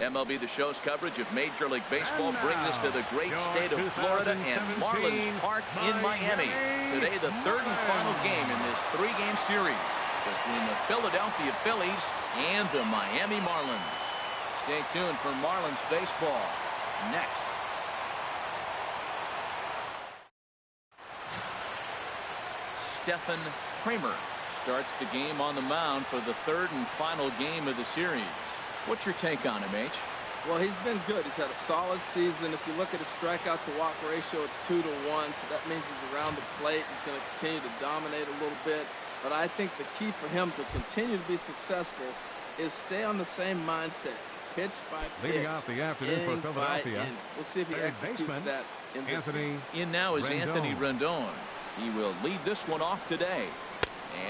MLB The Show's coverage of Major League Baseball brings us to the great state of Florida and Marlins Park in Miami. Today, the third and final game in this three-game series between the Philadelphia Phillies and the Miami Marlins. Stay tuned for Marlins baseball next. Stephen Kramer starts the game on the mound for the third and final game of the series. What's your take on him, H? Well, he's been good. He's had a solid season. If you look at his strikeout to walk ratio, it's 2-1, so that means he's around the plate. He's going to continue to dominate a little bit. But I think the key for him to continue to be successful is stay on the same mindset. Pitch by pitch. Leading off the afternoon for Philadelphia. We'll see if he executes that in this game. In now is Anthony Rendon. He will lead this one off today.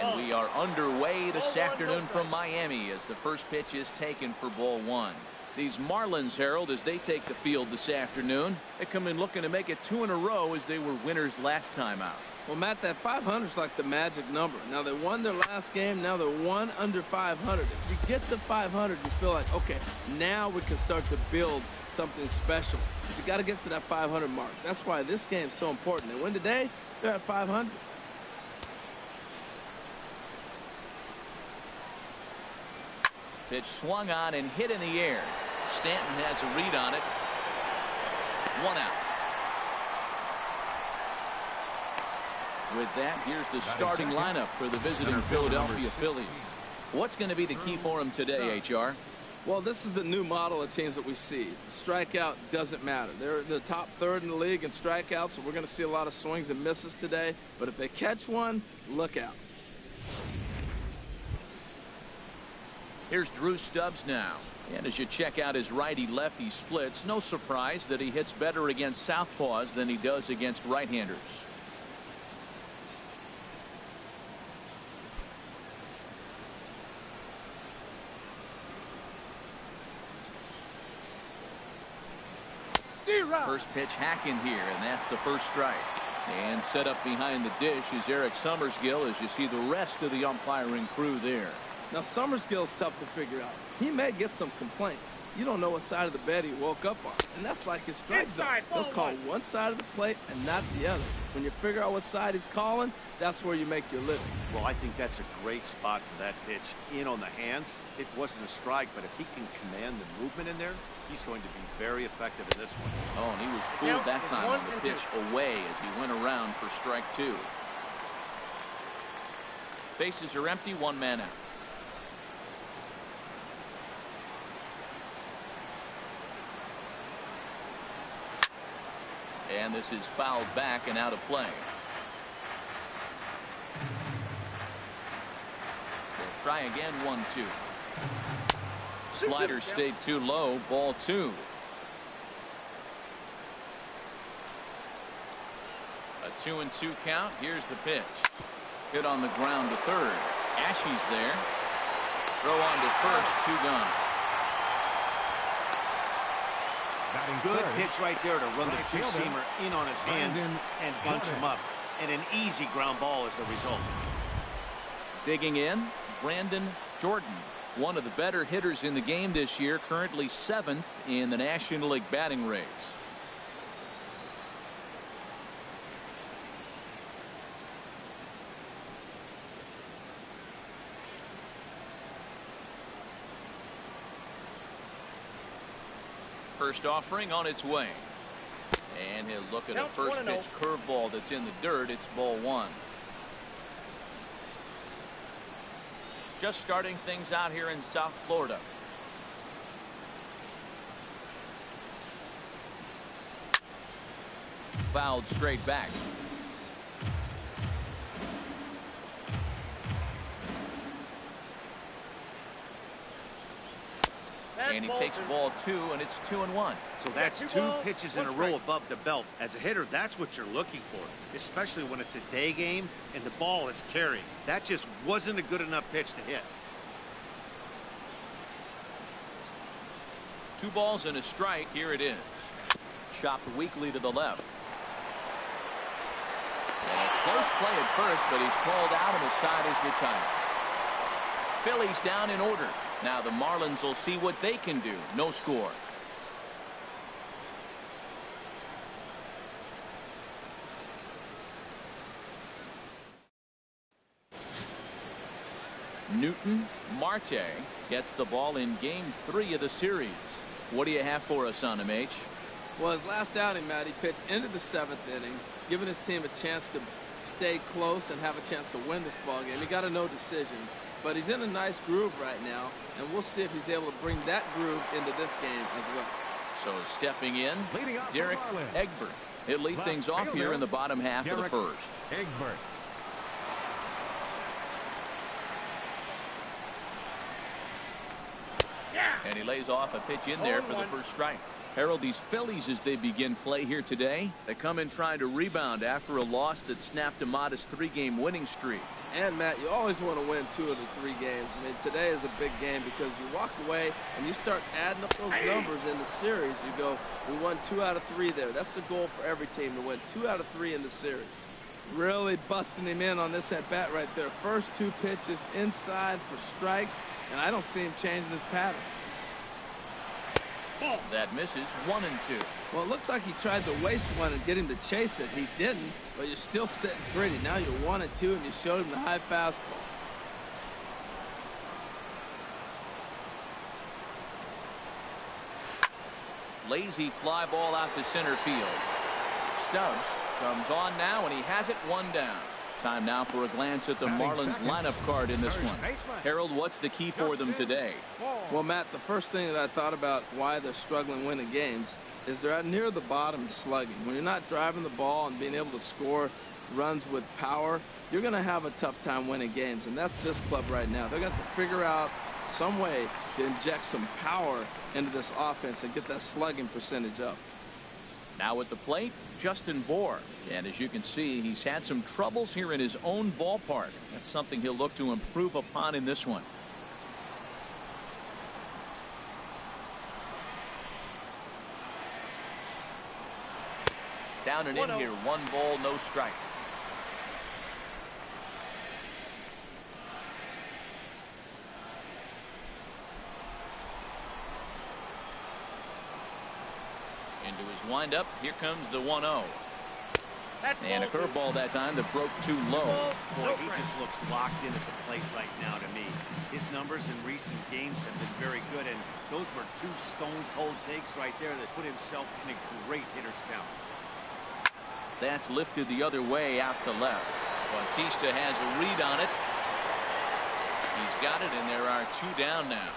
And we are underway this afternoon from Miami as the first pitch is taken for ball one. These Marlins, Harold, as they take the field this afternoon, they come in looking to make it 2 in a row as they were winners last time out. Well, Matt, that 500 is like the magic number. Now, they won their last game. Now they're 1 under 500. If you get to 500, you feel like, okay, now we can start to build something special. But you got to get to that 500 mark. That's why this game is so important. They win today, they're at 500. Pitch swung on and hit in the air. Stanton has a read on it. 1 out. With that, here's the starting lineup for the visiting Philadelphia Phillies. What's going to be the key for him today, HR? Well, this is the new model of teams that we see. Strikeout doesn't matter. They're the top third in the league in strikeouts, so we're going to see a lot of swings and misses today. But if they catch one, look out. Here's Drew Stubbs now. And as you check out his righty-lefty splits, no surprise that he hits better against southpaws than he does against right-handers. First pitch hacking here, and that's the first strike. And set up behind the dish is Eric Summersgill as you see the rest of the umpiring crew there. Now, Summersgill's tough to figure out. He may get some complaints. You don't know what side of the bed he woke up on. And that's like his strike zone. He'll call one side of the plate and not the other. When you figure out what side he's calling, that's where you make your living. Well, I think that's a great spot for that pitch in on the hands. It wasn't a strike, but if he can command the movement in there, he's going to be very effective in this one. Oh, and he was fooled that time on the pitch away as he went around for strike 2. Bases are empty, 1 man out. And this is fouled back and out of play. They'll try again, 1-2. Slider stayed too low, ball 2. A 2-2 count. Here's the pitch. Hit on the ground to third. Ashey's there. Throw on to first, 2 gone. Good pitch right there to run the two-seamer in on his hands and bunch him up. And an easy ground ball is the result. Digging in, Brandon Jordan, one of the better hitters in the game this year, currently 7th in the National League batting race. First offering on its way. And he'll look at a first pitch curveball that's in the dirt. It's ball 1. Just starting things out here in South Florida. Fouled straight back. And he takes ball 2, and it's 2-1. So that's 2 pitches in a row above the belt. As a hitter, that's what you're looking for, especially when it's a day game and the ball is carrying. That just wasn't a good enough pitch to hit. 2 balls and a strike. Here it is. Chopped weakly to the left. And a close play at first, but he's called out and the side is retired. Phillies down in order. Now the Marlins will see what they can do. No score. Newton Marte gets the ball in game 3 of the series. What do you have for us on him, H? Well, his last outing, Matt, he pitched into the 7th inning, giving his team a chance to stay close and have a chance to win this ball game. He got a no decision, but he's in a nice groove right now, and we'll see if he's able to bring that groove into this game as well. So stepping in, Derek Egbert. He'll lead things off here in the bottom half of the first. Egbert. And he lays off a pitch in there for the first strike. Harold, these Phillies, as they begin play here today, they come in trying to rebound after a loss that snapped a modest 3-game winning streak. And, Matt, you always want to win 2 of the 3 games. I mean, today is a big game because you walk away and you start adding up those numbers in the series. You go, we won 2 out of 3 there. That's the goal for every team, to win 2 out of 3 in the series. Really busting him in on this at-bat right there. First 2 pitches inside for strikes, and I don't see him changing his pattern. That misses 1-2. Well, it looks like he tried to waste one and get him to chase it. He didn't, but you're still sitting pretty. Now you're 1-2, and you showed him the high fastball. Lazy fly ball out to center field. Stubbs comes on now, and he has it 1 down. Time now for a glance at the Marlins lineup card in this one. Harold, what's the key for them today? Well, Matt, the first thing that I thought about why they're struggling winning games is they're out near the bottom slugging. When you're not driving the ball and being able to score runs with power, you're going to have a tough time winning games, and that's this club right now. They're going to have to figure out some way to inject some power into this offense and get that slugging percentage up. Now at the plate, Justin Bour. And as you can see, he's had some troubles here in his own ballpark. That's something he'll look to improve upon in this one. Down and in here, 1 ball, no strikes. Into his windup, here comes the 1-0. And a curveball that time that broke too low. Boy, he just looks locked in at the plate right now to me. His numbers in recent games have been very good, and those were 2 stone-cold takes right there that put himself in a great hitter's count. That's lifted the other way out to left. Bautista has a read on it. He's got it, and there are 2 down now.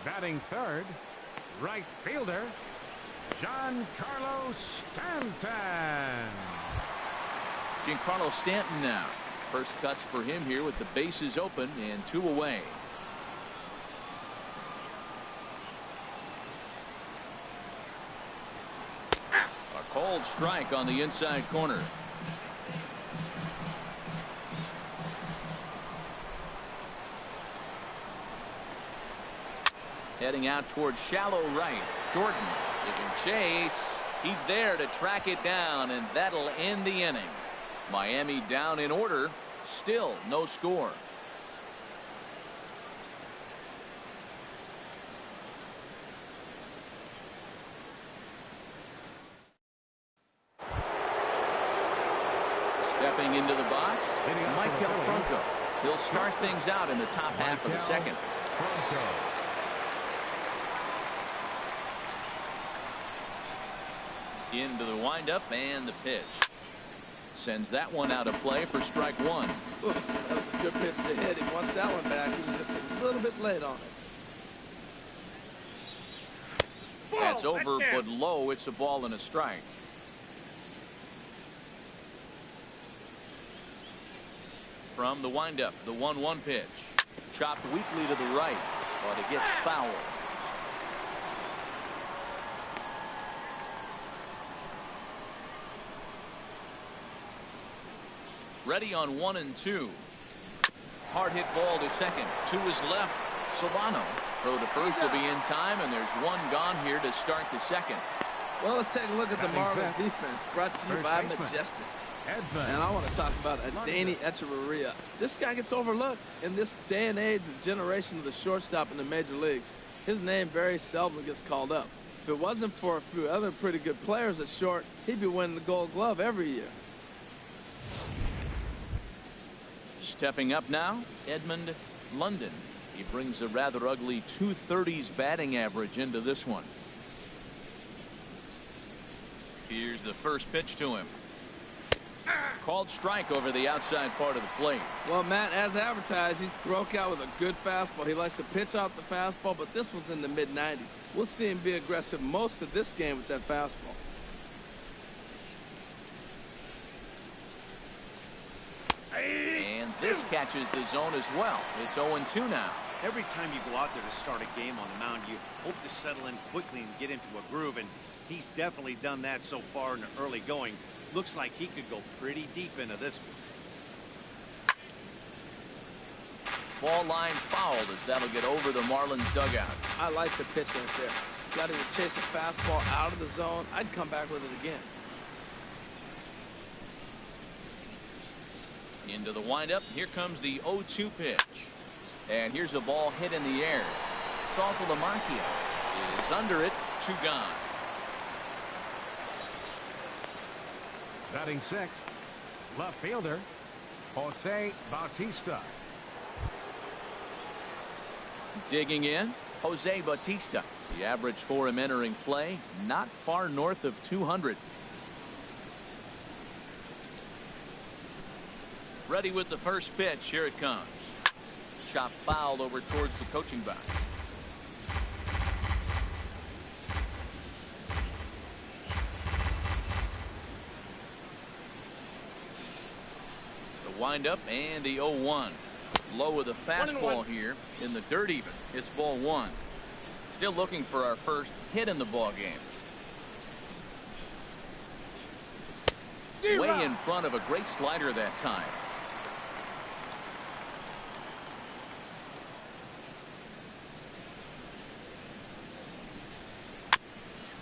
Batting third, right fielder, Giancarlo Stanton. Giancarlo Stanton now. First cuts for him here with the bases open and 2 away. A cold strike on the inside corner. Heading out towards shallow right. Jordan giving chase. He's there to track it down, and that'll end the inning. Miami down in order. Still no score. Stepping into the box, Michael Franco. He'll start things out in the top half of the second. Into the windup and the pitch. Sends that one out of play for strike 1. Ooh, that was a good pitch to hit. He wants that one back. He was just a little bit late on it. That's over, but low. It's a ball and a strike. From the windup, the 1-1 pitch. Chopped weakly to the right, but it gets foul. Ready on 1 and 2. Hard hit ball to second. 2 is left. Solano. Throw to first will be in time, and there's 1 gone here to start the second. Well, let's take a look at the Marlins defense, brought to you by Majestic. Edmund. And I want to talk about Adeiny Echeverria. This guy gets overlooked in this day and age, the generation of the shortstop in the major leagues. His name very seldom gets called up. If it wasn't for a few other pretty good players at short, he'd be winning the Gold Glove every year. Stepping up now, Edmund London. He brings a rather ugly 230s batting average into this one. Here's the first pitch to him. Called strike over the outside part of the plate. Well, Matt, as advertised, he's broke out with a good fastball. He likes to pitch out the fastball, but this was in the mid-90s. We'll see him be aggressive most of this game with that fastball. And this catches the zone as well. It's 0-2 now. Every time you go out there to start a game on the mound, you hope to settle in quickly and get into a groove, and he's definitely done that so far in the early going. Looks like he could go pretty deep into this one. Ball line fouled as that'll get over the Marlins dugout. I like the pitch right there. Got him to chase a fastball out of the zone. I'd come back with it again. Into the windup. Here comes the 0-2 pitch. And here's a ball hit in the air. Saltalamacchia is under it. 2 gone. Batting sixth, left fielder, Jose Bautista. Digging in, Jose Bautista. The average for him entering play, not far north of 200. Ready with the first pitch. Here it comes. Chop fouled over towards the coaching box. Wind up and the 0-1. Low with a fastball here in the dirt even. It's ball 1. Still looking for our first hit in the ball game. Way in front of a great slider that time.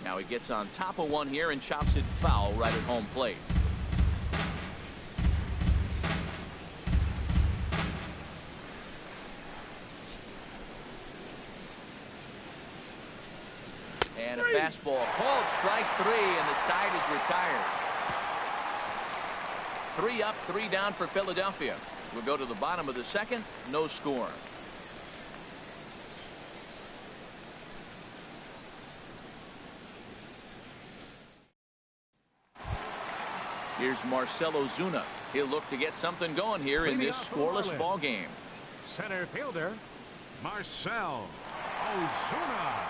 Now he gets on top of one here and chops it foul right at home plate. And a fastball called strike 3, and the side is retired. 3 up, 3 down for Philadelphia. We'll go to the bottom of the second. No score. Here's Marcelo Zuna. He'll look to get something going here in this scoreless ball game. Center fielder, Marcell Ozuna.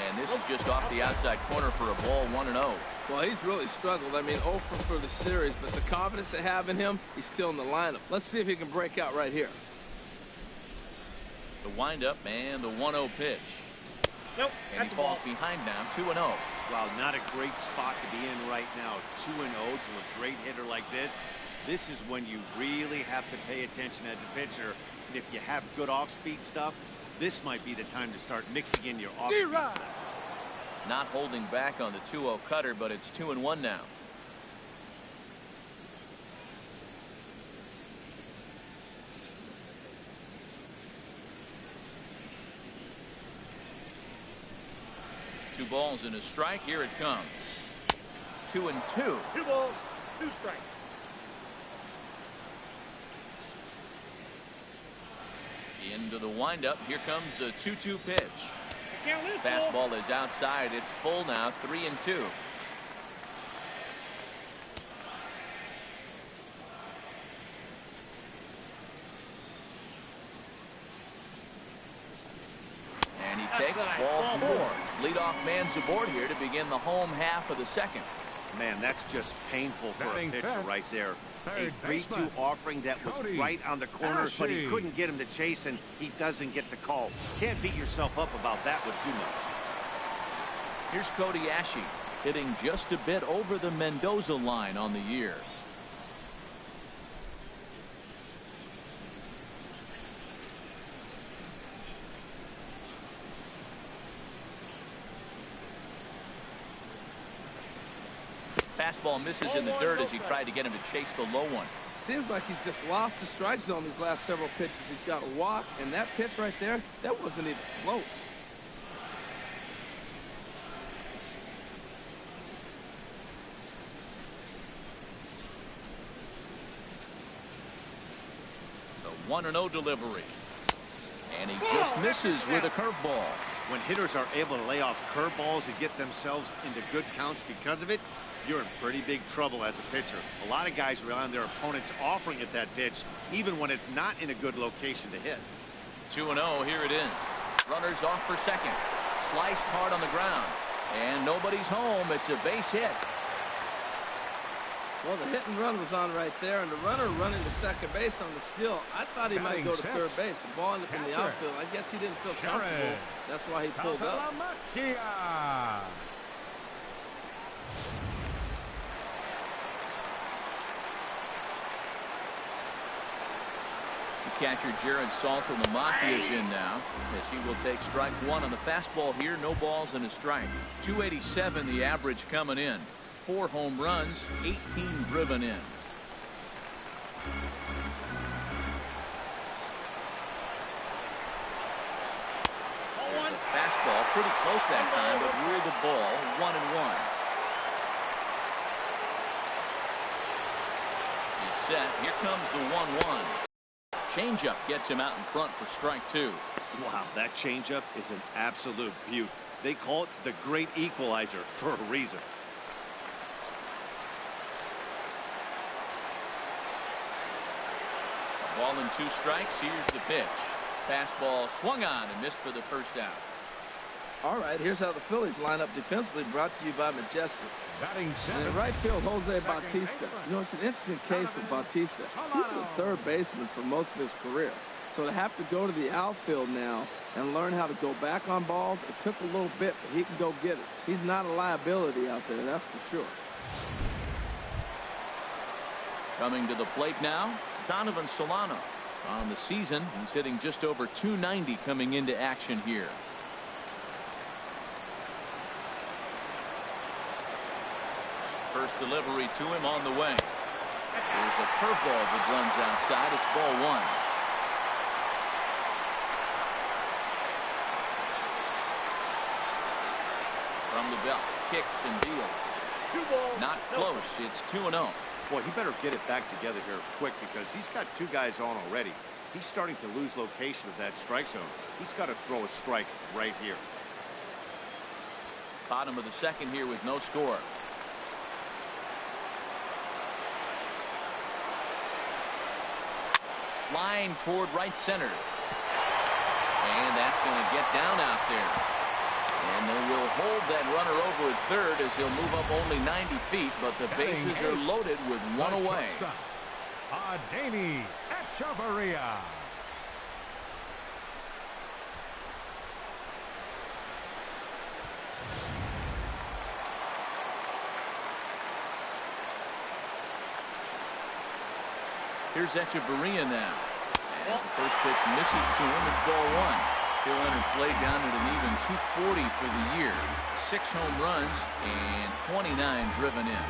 And this is just off the outside corner for a ball 1-0. Well, he's really struggled. I mean, 0 for the series, but the confidence they have in him, he's still in the lineup. Let's see if he can break out right here. The windup and the 1-0 pitch. Nope, and he falls behind now, 2-0. Wow, not a great spot to be in right now. 2-0 to a great hitter like this. This is when you really have to pay attention as a pitcher. And if you have good off-speed stuff, this might be the time to start mixing in your off-speed stuff. Not holding back on the 2-0 cutter, but it's 2-1 now. Two balls and a strike. Here it comes. 2-2. 2 balls, 2 strikes. Into the windup. Here comes the 2-2 pitch. Fastball is outside. It's full now. 3-2. And he takes ball 4. Leadoff man's aboard here to begin the home half of the second. Man, that's just painful for a pitcher right there. A 3-2 offering that was right on the corner, but he couldn't get him to chase, and he doesn't get the call. Can't beat yourself up about that one too much. Here's Cody Ashe hitting just a bit over the Mendoza line on the year. fastball misses in the dirt as he tried to get him to chase the low one. Seems like he's just lost the strike zone these last several pitches. He's got a walk, and that pitch right there, that wasn't even close. The 1-0 delivery. And he just misses with a curveball. When hitters are able to lay off curveballs and get themselves into good counts because of it, you're in pretty big trouble as a pitcher. A lot of guys rely on their opponents offering at that pitch, even when it's not in a good location to hit. 2-0, here it is. Runners off for second. Sliced hard on the ground. And nobody's home. It's a base hit. Well, the hit and run was on right there, and the runner running to second base on the steal. I thought he might go to third base. The ball ended up in the outfield. I guess he didn't feel comfortable. That's why he pulled up. Catcher Jared Saltalamacchia is in now as he will take strike one on the fastball here. No balls and a strike. 287 the average coming in. 4 home runs, 18 driven in. There's a fastball pretty close that time, but ruled the ball 1-1. He's set. Here comes the 1-1. Changeup gets him out in front for strike 2. Wow, that changeup is an absolute beaut. They call it the great equalizer for a reason. A ball and 2 strikes. Here's the pitch. Fastball swung on and missed for the first out. All right, here's how the Phillies line up defensively, brought to you by Majestic. And in right field, Jose Bautista. You know, it's an interesting case with Bautista. He was a third baseman for most of his career. So to have to go to the outfield now and learn how to go back on balls, it took a little bit, but he can go get it. He's not a liability out there, that's for sure. Coming to the plate now, Donovan Solano. On the season, he's hitting just over .290 coming into action here. First delivery to him on the way. There's a curveball that runs outside. It's ball 1. From the belt, kicks and deals. Not close. It's 2-0. Boy, he better get it back together here quick because he's got 2 guys on already. He's starting to lose location of that strike zone. He's got to throw a strike right here. Bottom of the second here with no score. Line toward right center. And that's going to get down out there. And they will hold that runner over at third as he'll move up only 90 feet, but the bases are loaded with 1 away. Adeiny Echeverria. Here's Echeverria now. As the first pitch misses to him, it's ball 1. He'll enter play down at an even .240 for the year. 6 home runs and 29 driven in.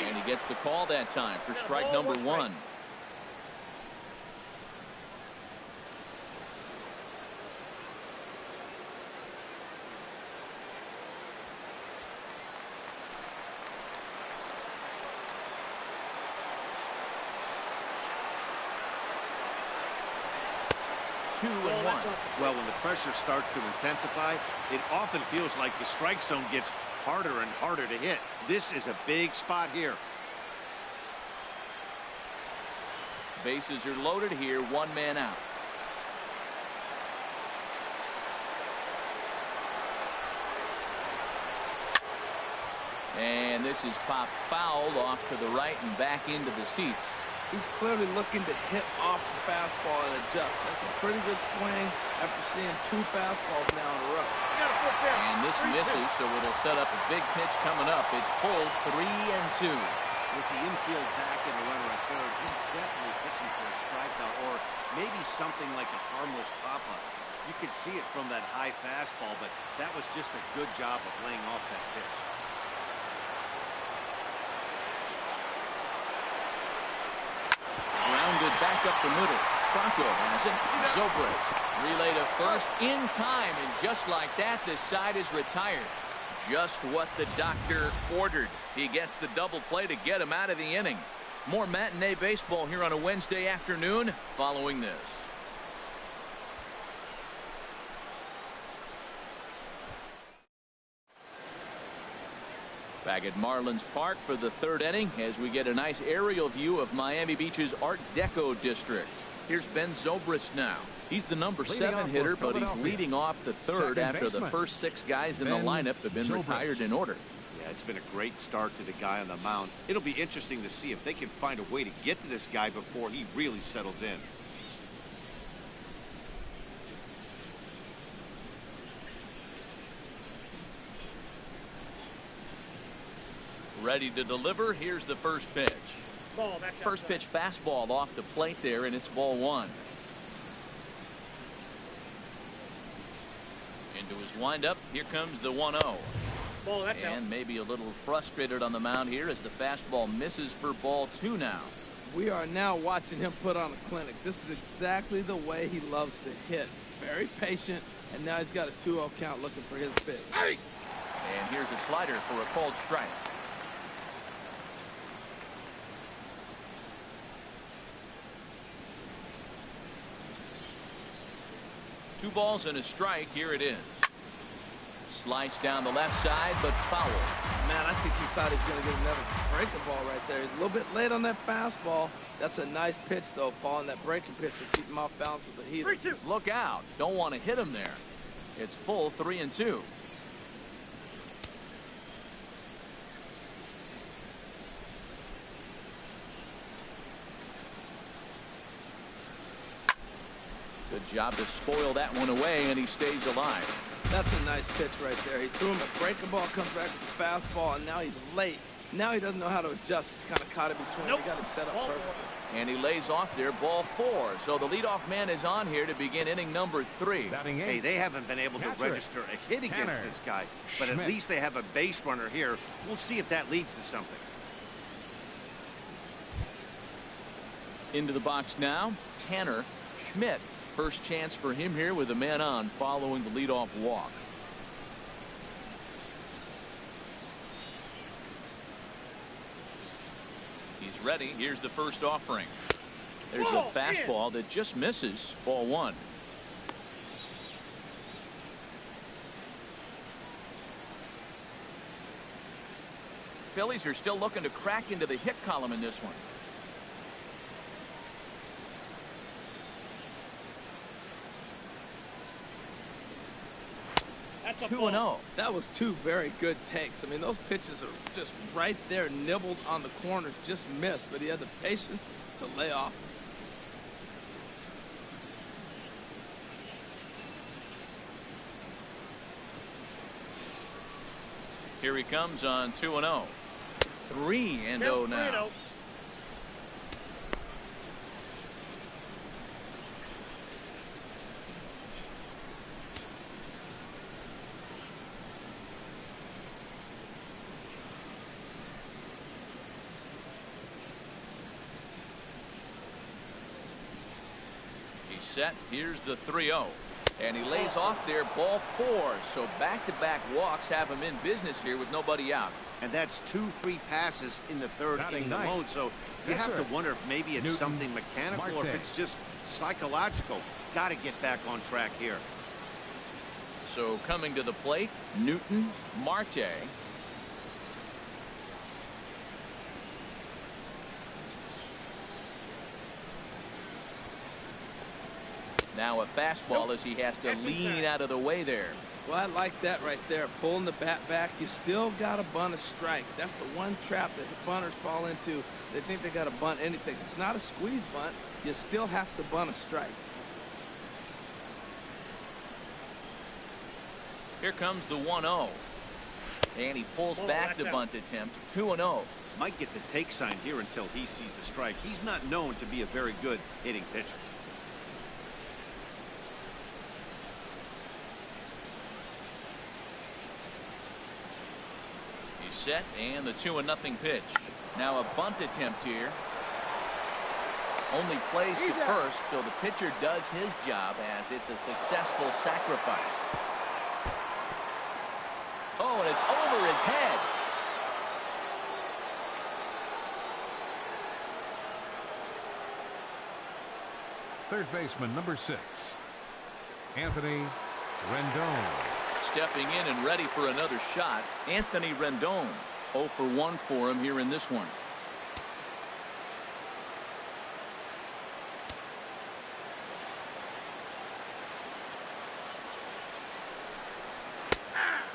And he gets the call that time for strike number 1. Well, when the pressure starts to intensify, it often feels like the strike zone gets harder and harder to hit. This is a big spot here. Bases are loaded here, 1 man out. And this is popped foul off to the right and back into the seats. He's clearly looking to hit off the fastball and adjust. That's a pretty good swing after seeing 2 fastballs now in a row. And this misses, so it'll set up a big pitch coming up. It's pulled 3-2. With the infield back and a runner at third, he's definitely pitching for a strikeout or maybe something like a harmless pop-up. You could see it from that high fastball, but that was just a good job of laying off that pitch. Grounded back up the middle. Franco has it. Zobrist relay to first in time, and just like that, this side is retired. Just what the doctor ordered. He gets the double play to get him out of the inning. More matinee baseball here on a Wednesday afternoon following this. Back at Marlins Park for the third inning as we get a nice aerial view of Miami Beach's Art Deco district. Here's Ben Zobrist now. He's the number 7 hitter, but he's leading off the third after the first 6 guys in the lineup have been retired in order. Yeah, it's been a great start to the guy on the mound. It'll be interesting to see if they can find a way to get to this guy before he really settles in. Ready to deliver. Here's the first pitch. First pitch fastball off the plate there, and it's ball 1. Into his windup. Here comes the 1-0. And maybe a little frustrated on the mound here as the fastball misses for ball 2 now. We are now watching him put on a clinic. This is exactly the way he loves to hit. Very patient, and now he's got a 2-0 count looking for his pitch. And here's a slider for a called strike. 2 balls and a strike. Here it is. Slice down the left side, but foul. Man, I think he thought he was going to get another breaking ball right there. He's a little bit late on that fastball. That's a nice pitch, though, following that breaking pitch to keep him off balance with the heater. Look out. Don't want to hit him there. It's full 3-2. Good job to spoil that one away, and he stays alive. That's a nice pitch right there. He threw him a breaking ball, comes back with the fastball, and now he's late. Now he doesn't know how to adjust. He's kind of caught in between. He got him set up perfectly. And he lays off there, ball 4. So the leadoff man is on here to begin inning number 3. Hey, they haven't been able to register a hit against this guy, but at least they have a base runner here. We'll see if that leads to something. Into the box now, Tanner Schmidt. First chance for him here with a man on following the leadoff walk. He's ready. Here's the first offering. There's a fastball that just misses. Ball 1. Phillies are still looking to crack into the hit column in this one. 2-0. That was 2 very good takes. I mean, those pitches are just right there, nibbled on the corners, just missed, but he had the patience to lay off. Here he comes on 2-0. 3-0 now. Set. Here's the 3-0. And he lays off there, ball 4. So back-to-back walks have him in business here with nobody out. And that's 2 free passes in the third inning alone. So you have to wonder if maybe it's something mechanical or if it's just psychological. Got to get back on track here. So coming to the plate, Newton Marte. Now a fastball as he has to lean out of the way there. Well, I like that right there. Pulling the bat back. You still got to bunt a strike. That's the one trap that the bunters fall into. They think they got to bunt anything. It's not a squeeze bunt. You still have to bunt a strike. Here comes the 1-0. And he pulls back the bunt attempt. 2-0. Might get the take sign here until he sees a strike. He's not known to be a very good hitting pitcher. set, and the 2-0 pitch. Now a bunt attempt here. Only plays to first, so the pitcher does his job as it's a successful sacrifice. Oh, and it's over his head. Third baseman, number 6, Anthony Rendon. Stepping in and ready for another shot, Anthony Rendon. 0 for 1 for him here in this one.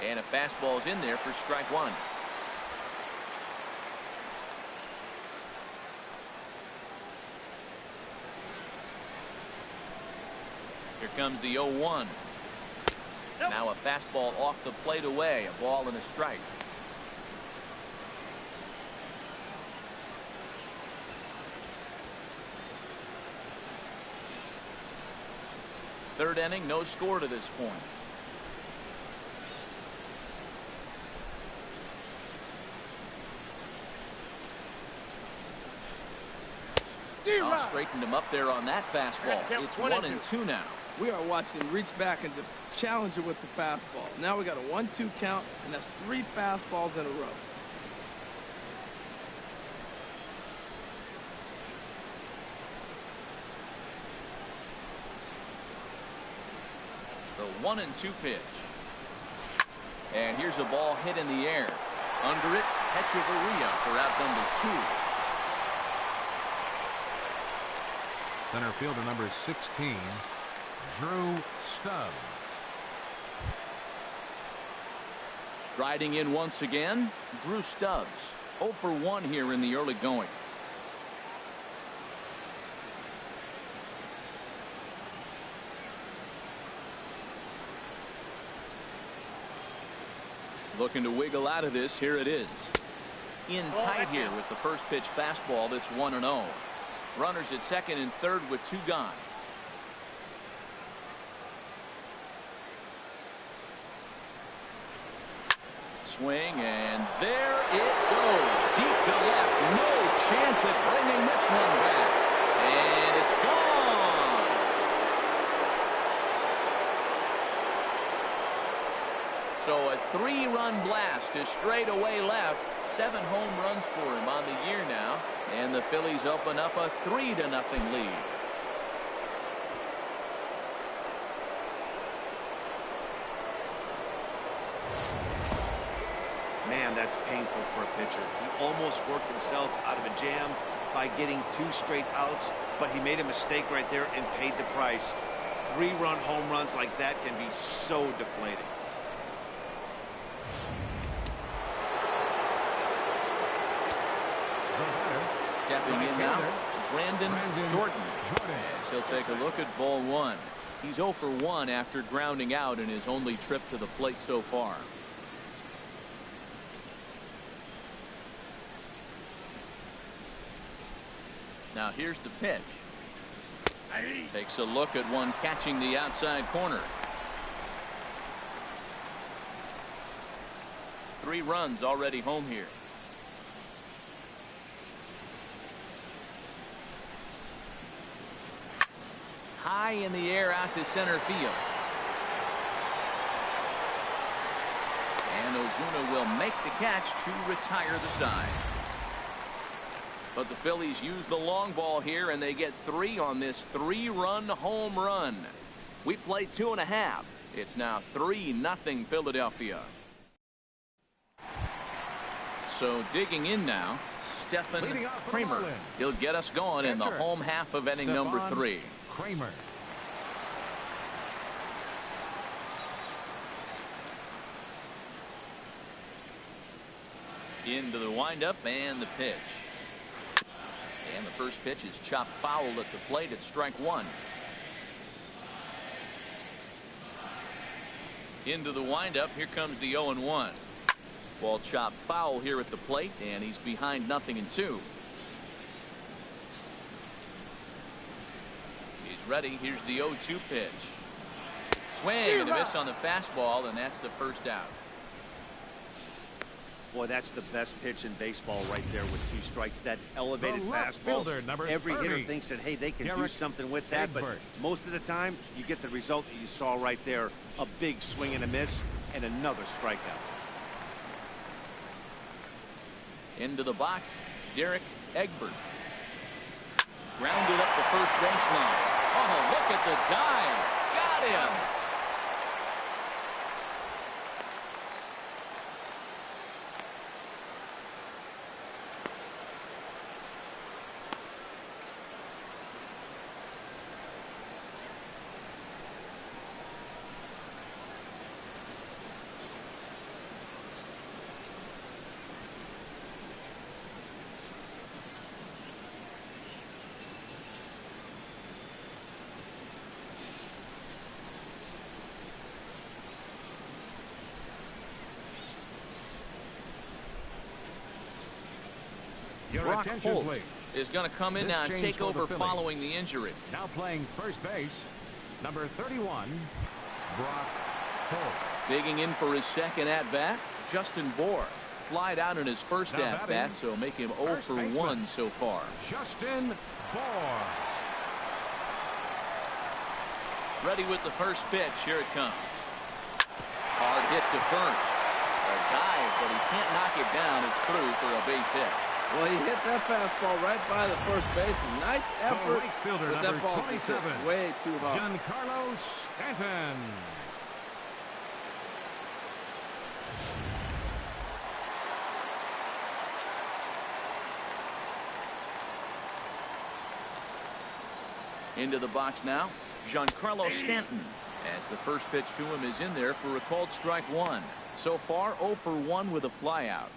And a fastball's in there for strike 1. Here comes the 0-1. Now a fastball off the plate away. A ball and a strike. Third inning, no score to this point. Straightened him up there on that fastball. It's 1-2 now. We are watching him reach back and just challenge it with the fastball. Now we got a 1-2 count, and that's 3 fastballs in a row. The 1-2 pitch. And here's a ball hit in the air. Under it, Echeverria for out number 2. Center fielder number 16, Drew Stubbs. Striding in once again, Drew Stubbs. 0 for 1 here in the early going. Looking to wiggle out of this. Here it is. In tight here with the first pitch fastball. That's 1-0. Runners at second and third with 2 gone. Swing, and there it goes. Deep to left. No chance at bringing this one back. And it's gone. So a 3-run blast to straightaway left. 7 home runs for him on the year now. And the Phillies open up a 3-0 lead. Man, that's painful for a pitcher. He almost worked himself out of a jam by getting 2 straight outs, but he made a mistake right there and paid the price. 3-run home runs like that can be so deflating. Stepping in now, Brandon Jordan. As he'll take a look at ball 1. He's 0 for 1 after grounding out in his only trip to the plate so far. Now here's the pitch. Takes a look at one catching the outside corner. 3 runs already home here. High in the air out to center field. And Ozuna will make the catch to retire the side. But the Phillies use the long ball here, and they get 3 on this 3-run home run. We play 2.5. It's now 3-0 Philadelphia. So digging in now, Stephen Kramer. He'll get us going in the home half of inning number 3. Kramer. Into the windup and the pitch. And the first pitch is chopped foul at the plate at strike 1. Into the windup. Here comes the 0-1. Ball chopped foul here at the plate, and he's behind 0-2. He's ready. Here's the 0-2 pitch. Swing and a miss on the fastball, and that's the first out. Boy, that's the best pitch in baseball right there with 2 strikes. That elevated The left fastball. fielder, number Every 30. hitter thinks that, hey, they can do Garrett something with that, but Edwards. most of the time, you get the result that you saw right there. A big swing and a miss, and another strikeout. Into the box, Derek Egbert. Grounded up the first baseline. Oh, look at the dive. Got him. Your Brock attention, Holt please. is going to come in This now and change take for the over Phillies. following the injury. Now playing first base, number 31, Brock Holt. Digging in for his second at-bat, Justin Bohr. Flied out in his first Now at-bat, batting, so make him 0 first for baseman. 1 so far. Justin Bohr. Ready with the first pitch. Here it comes. Hard hit to first. A dive, but he can't knock it down. It's through for a base hit. Well, he hit that fastball right by the first baseman. Nice effort, right fielder, but number that ball's just hit 27, way too hard. Giancarlo Stanton. Into the box now, Giancarlo Stanton. As the first pitch to him is in there for a called strike 1. So far, 0 for 1 with a flyout.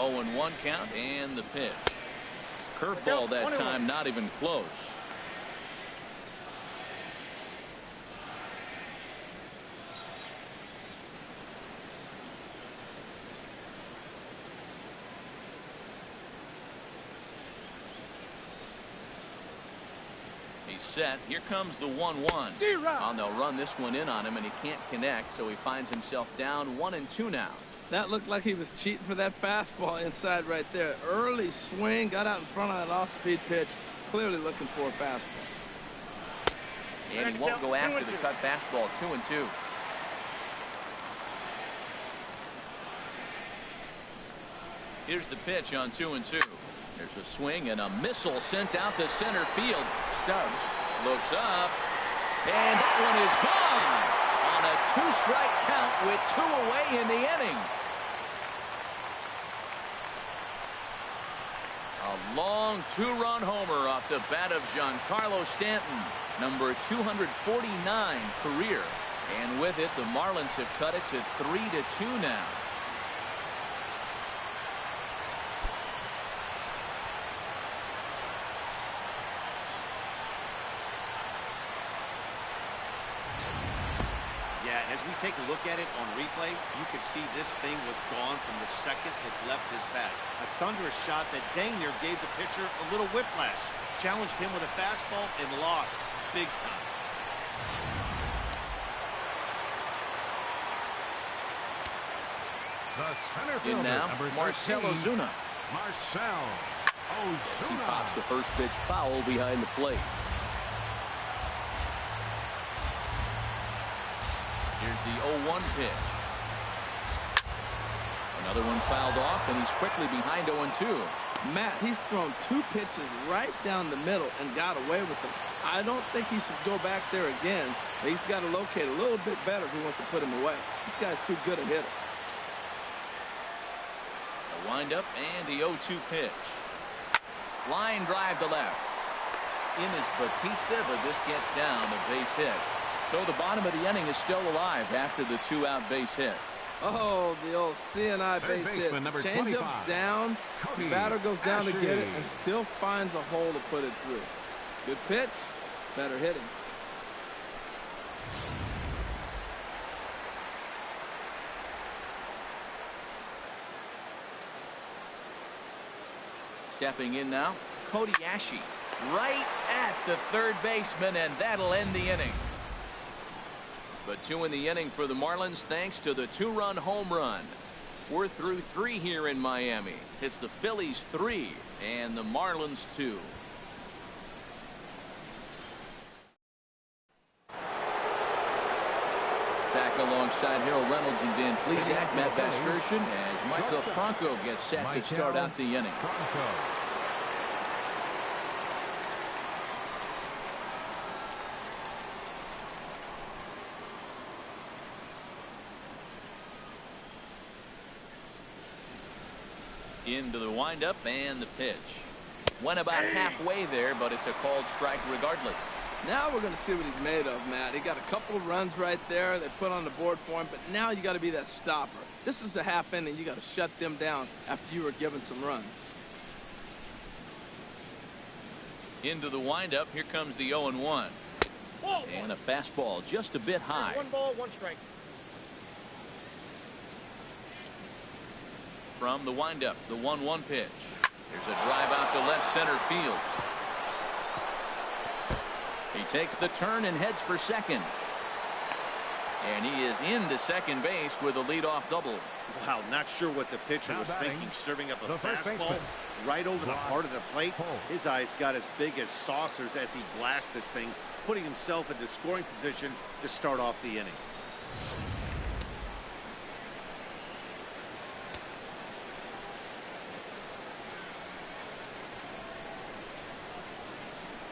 Oh, and 1 count, and the pitch. Curveball that time, not even close. He's set. Here comes the 1-1. Oh, they'll run this one in on him, and he can't connect, so he finds himself down 1-2 now. That looked like he was cheating for that fastball inside right there. Early swing, got out in front of that off-speed pitch. Clearly looking for a fastball. And he won't go after the cut fastball. 2-2. Here's the pitch on 2-2. There's a swing and a missile sent out to center field. Stubbs looks up, and that one is gone on a 2-strike count with 2 away in the inning. A long 2-run homer off the bat of Giancarlo Stanton, number 249 career. And with it, the Marlins have cut it to 3-2 now. Yeah, as we take a look at it on replay, you can see this thing was gone from the second it left his bat. A thunderous shot that dang near gave the pitcher a little whiplash. Challenged him with a fastball and lost big time. The center In fielder, now, number 13, Marcell Ozuna. Marcell He pops the Ozuna. first pitch foul behind the plate. Here's the 0-1 pitch. Another one fouled off, and he's quickly behind 0-2. Matt, he's thrown 2 pitches right down the middle and got away with them. I don't think he should go back there again. He's got to locate a little bit better if he wants to put him away. This guy's too good a hitter. A windup and the 0-2 pitch. Line drive to left. In is Batista, but this gets down a base hit. So the bottom of the inning is still alive after the 2-out base hit. Oh, the old CNI Third base hit. baseman, number Changeup's 25, down. Cody The batter goes down to get it Ashley. and still finds a hole to put it through. Good pitch, better hitting. Stepping in now, Kodiashi right at the third baseman, and that'll end the inning. But 2 in the inning for the Marlins thanks to the 2-run home run. We're through 3 here in Miami. It's the Phillies 3 and the Marlins 2. Back alongside Harold Reynolds and Dan Plesac, Matt Vasgersian, as Michael Franco gets set to start out the inning. Into the windup and the pitch. Went about halfway there, but it's a called strike regardless. Now we're going to see what he's made of, Matt. He got a couple of runs right there they put on the board for him, but now you got to be that stopper. This is the half inning. You got to shut them down after you were given some runs. Into the windup. Here comes the 0-1. And a fastball just a bit high. 1 ball, 1 strike. From the windup, the 1-1 pitch. There's a drive out to left center field. He takes the turn and heads for second. And he is into second base with a leadoff double. Wow, not sure what the pitcher was thinking, serving up a fastball right over the heart of the plate. His eyes got as big as saucers as he blasts this thing, putting himself into scoring position to start off the inning.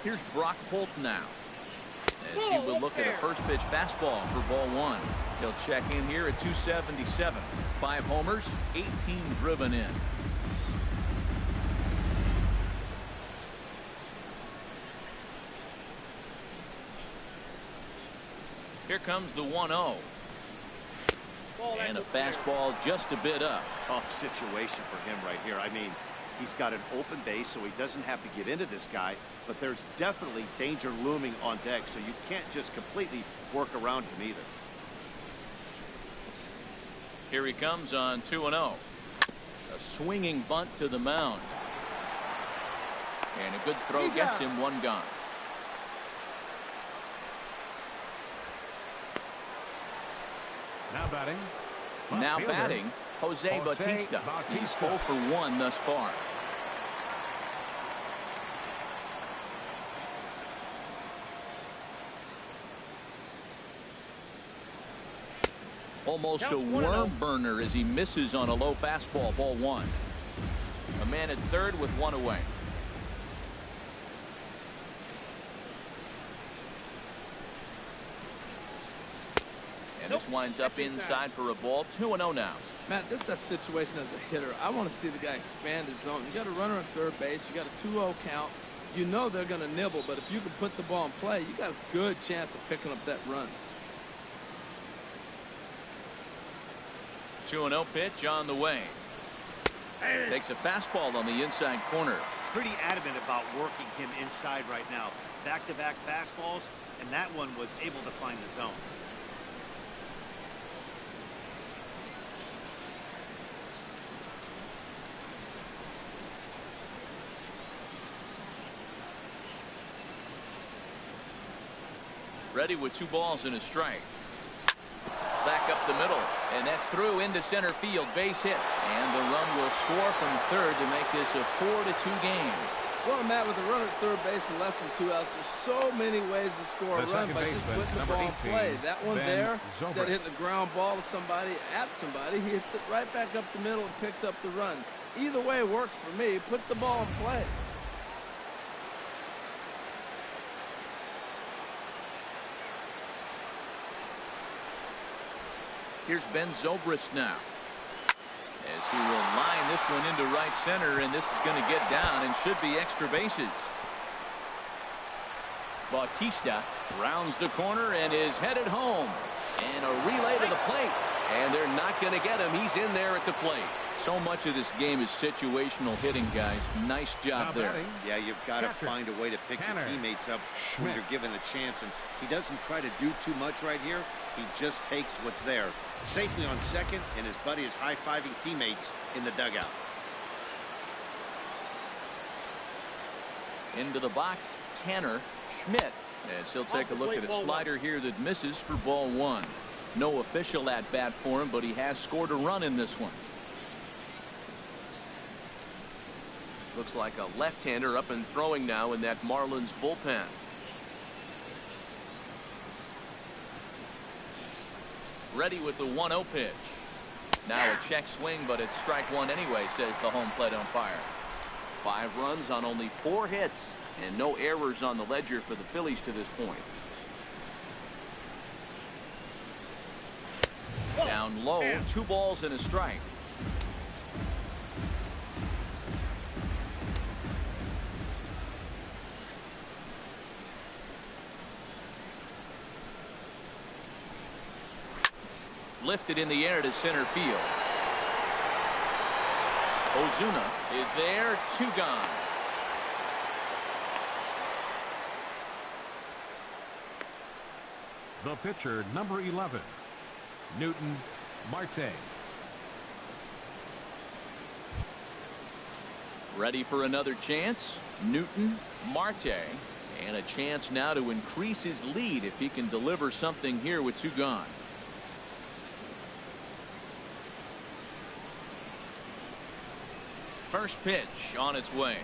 Here's Brock Holt now, as he will look at a first pitch fastball for ball 1. He'll check in here at 277. 5 homers, 18 driven in. Here comes the 1-0. And a fastball just a bit up. Tough situation for him right here. I mean, he's got an open base, so he doesn't have to get into this guy, but there's definitely danger looming on deck, so you can't just completely work around him either. Here he comes on 2-0. A swinging bunt to the mound. And a good throw gets him 1 gone. Now batting, Jose Bautista. He's 0 for 1 thus far. Almost a worm burner as he misses on a low fastball, ball 1. A man at third with 1 away. And this winds up inside for a ball. 2-0 now. Matt, this is that situation as a hitter. I want to see the guy expand his zone. You got a runner on third base. You got a 2-0 count. You know they're going to nibble, but if you can put the ball in play, you got a good chance of picking up that run. 2-0 pitch on the way. Takes a fastball on the inside corner. Pretty adamant about working him inside right now. Back-to-back fastballs, and that one was able to find the zone. Ready with 2 balls and a strike. Back up the middle, and that's through into center field. Base hit, and the run will score from third to make this a 4-2 game. Well, Matt, with a runner at third base and less than 2 outs, there's so many ways to score a run by just putting the ball in play. That one there, instead of hitting the ground ball to somebody, at somebody, he hits it right back up the middle and picks up the run. Either way works for me. Put the ball in play. Here's Ben Zobrist now, as he will line this one into right center, and this is going to get down and should be extra bases. Bautista rounds the corner and is headed home, and a relay to the plate, and they're not going to get him. He's in there at the plate. So much of this game is situational hitting, guys. Nice job there. Yeah, you've got to find a way to pick your teammates up when you're given the chance, and he doesn't try to do too much right here. He just takes what's there. Safely on second, and his buddy is high-fiving teammates in the dugout. Into the box, Tanner Schmidt, as he'll take a look at a slider here that misses for ball one. No official at bat for him, but he has scored a run in this one. Looks like a left-hander up and throwing now in that Marlins bullpen. Ready with the 1-0 pitch. Now a check swing, but it's strike one anyway, says the home plate umpire. 5 runs on only 4 hits and no errors on the ledger for the Phillies to this point. Down low, 2 balls and a strike. Lifted in the air to center field. Ozuna is there, 2 gone. The pitcher, number 11, Newton Marte. Ready for another chance. Newton Marte, and a chance now to increase his lead if he can deliver something here with 2 gone. First pitch on its way.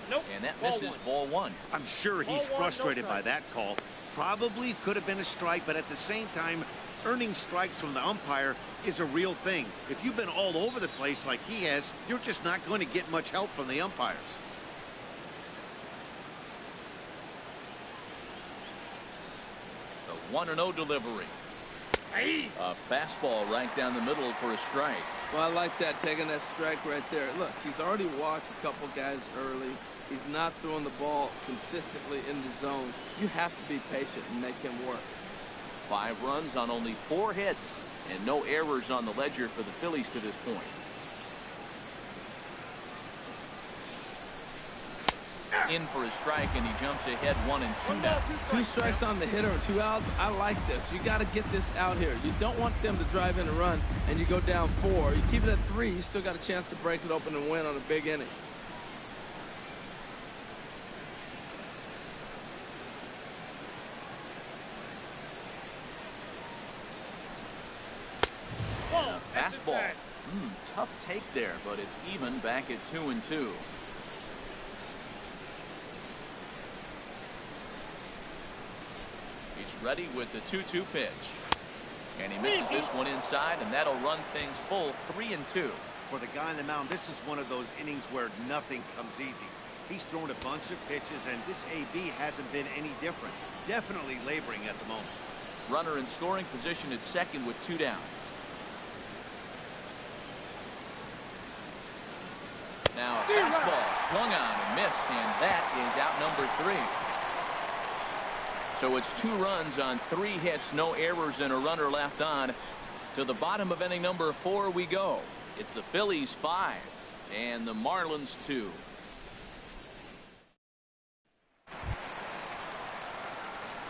Nope. And that misses ball one. I'm sure he's frustrated by that call. Probably could have been a strike, but at the same time, earning strikes from the umpire is a real thing. If you've been all over the place like he has, you're just not going to get much help from the umpires. The 1-0 delivery. A fastball right down the middle for a strike. Well, I like that, taking that strike right there. Look, he's already walked a couple guys early. He's not throwing the ball consistently in the zone. You have to be patient and make him work. 5 runs on only 4 hits and no errors on the ledger for the Phillies to this point. In for a strike, and he jumps ahead 1 and 2 now. 2 strikes on the hitter and 2 outs. I like this. You got to get this out here. You don't want them to drive in a run and you go down 4. You keep it at 3. You still got a chance to break it open and win on a big inning. Fastball. Tough take there, but it's even back at 2 and 2. He's ready with the 2-2 pitch. And he misses this one inside, and that'll run things full 3 and 2. For the guy on the mound, this is one of those innings where nothing comes easy. He's thrown a bunch of pitches, and this AB hasn't been any different. Definitely laboring at the moment. Runner in scoring position at second with 2 down. Now a fastball swung on and missed, and that is out number 3. So it's 2 runs on 3 hits, no errors, and a runner left on. To the bottom of inning number 4 we go. It's the Phillies 5 and the Marlins 2.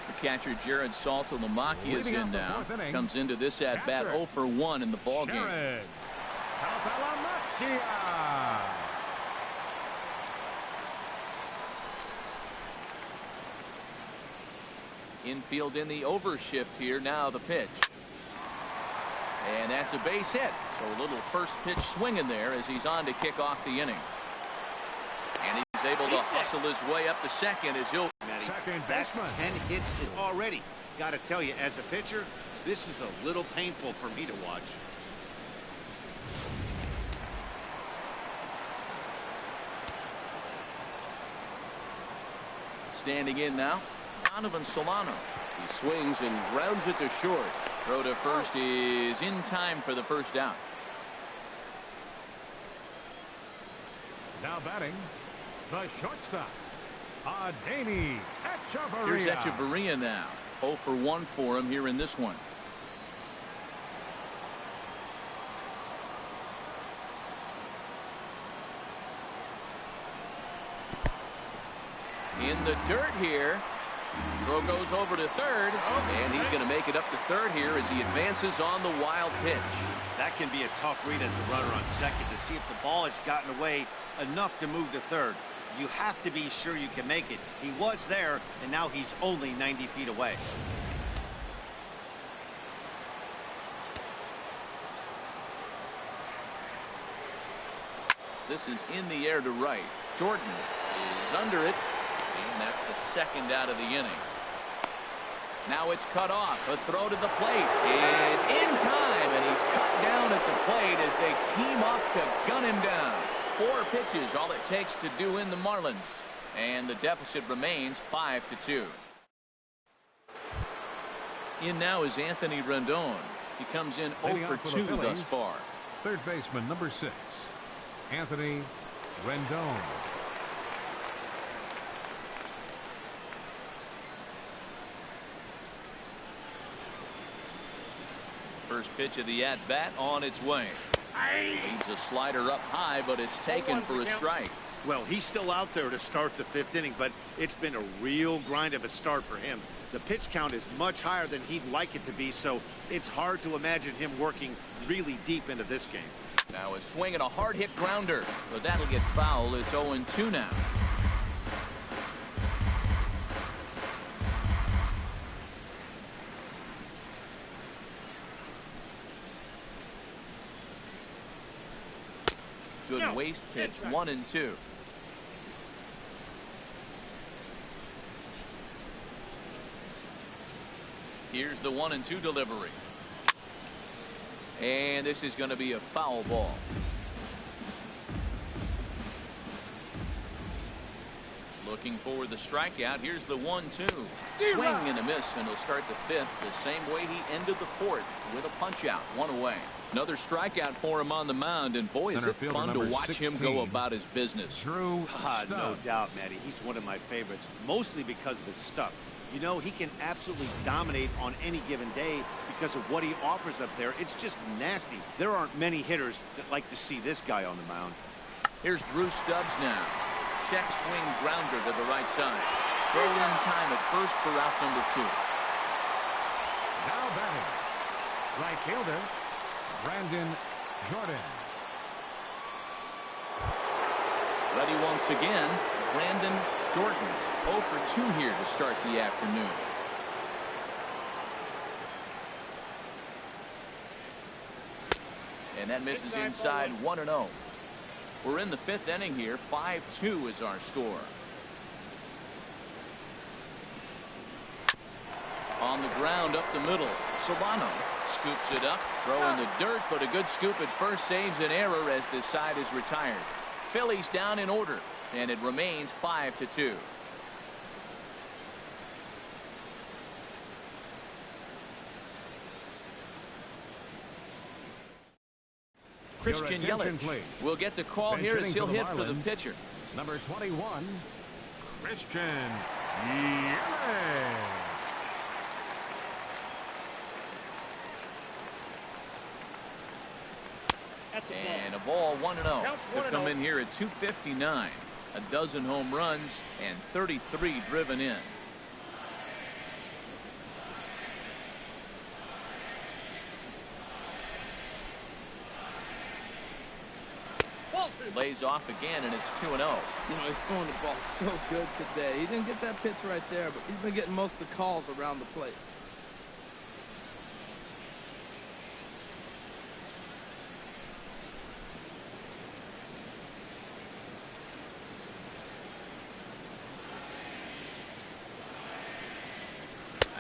The catcher Jared Saltalamacchia is in now. Comes into this at bat 0 for 1 in the ball game. Infield in the overshift here. Now the pitch. And that's a base hit. So a little first pitch swing in there as he's on to kick off the inning. And he's able to hustle his way up to second as he'll. That's 10 hits already. Got to tell you, as a pitcher, this is a little painful for me to watch. Standing in now, Donovan Solano. He swings and grounds it to short. Throw to first is in time for the first out. Now batting, the shortstop, Adeiny Echeverria. Here's Echeverria now. 0 for 1 for him here in this one. In the dirt here. Throw goes over to third, and he's going to make it up to third here as he advances on the wild pitch. That can be a tough read as a runner on second to see if the ball has gotten away enough to move to third. You have to be sure you can make it. He was there, and now he's only 90 feet away. This is in the air to right. Jordan is under it, and that's the second out of the inning. Now it's cut off. A throw to the plate is in time, and he's cut down at the plate as they team up to gun him down. 4 pitches, all it takes to do in the Marlins, and the deficit remains 5-2. In now is Anthony Rendon. He comes in 0 for 2 thus far. Third baseman, number 6, Anthony Rendon. First pitch of the at-bat on its way. Leaves a slider up high, but it's taken for a strike. Well, he's still out there to start the 5th inning, but it's been a real grind of a start for him. The pitch count is much higher than he'd like it to be, so it's hard to imagine him working really deep into this game. Now a swing and a hard hit grounder, but that'll get foul. It's 0-2 now. Good waste pitch, 1-2. Here's the 1-2 delivery. And this is going to be a foul ball. Looking for the strikeout. Here's the 1-2. Swing and a miss, and he'll start the 5th the same way he ended the 4th with a punch out. 1 away. Another strikeout for him on the mound, and boy, is it fun to watch 16, him go about his business. No doubt, Matty. He's one of my favorites, mostly because of his stuff. You know, he can absolutely dominate on any given day because of what he offers up there. It's just nasty. There aren't many hitters that like to see this guy on the mound. Here's Drew Stubbs now. Check swing grounder to the right side. Throw in time at first for out number 2. Now batting, right fielder Brandon Jordan. Ready once again, Brandon Jordan. 0 for 2 here to start the afternoon. And that misses inside 1-0. We're in the 5th inning here. 5-2 is our score. On the ground up the middle. Solano scoops it up, throw in the dirt, but a good scoop at first saves an error as this side is retired. Phillies down in order, and it remains 5-2. Christian Yelich will get the call here as he'll hit for the pitcher. Number 21, Christian Yelich. And a ball, 1-0. They've come in here at 259. A dozen home runs and 33 driven in. Lays off again, and it's 2-0. You know, he's throwing the ball so good today. He didn't get that pitch right there, but he's been getting most of the calls around the plate.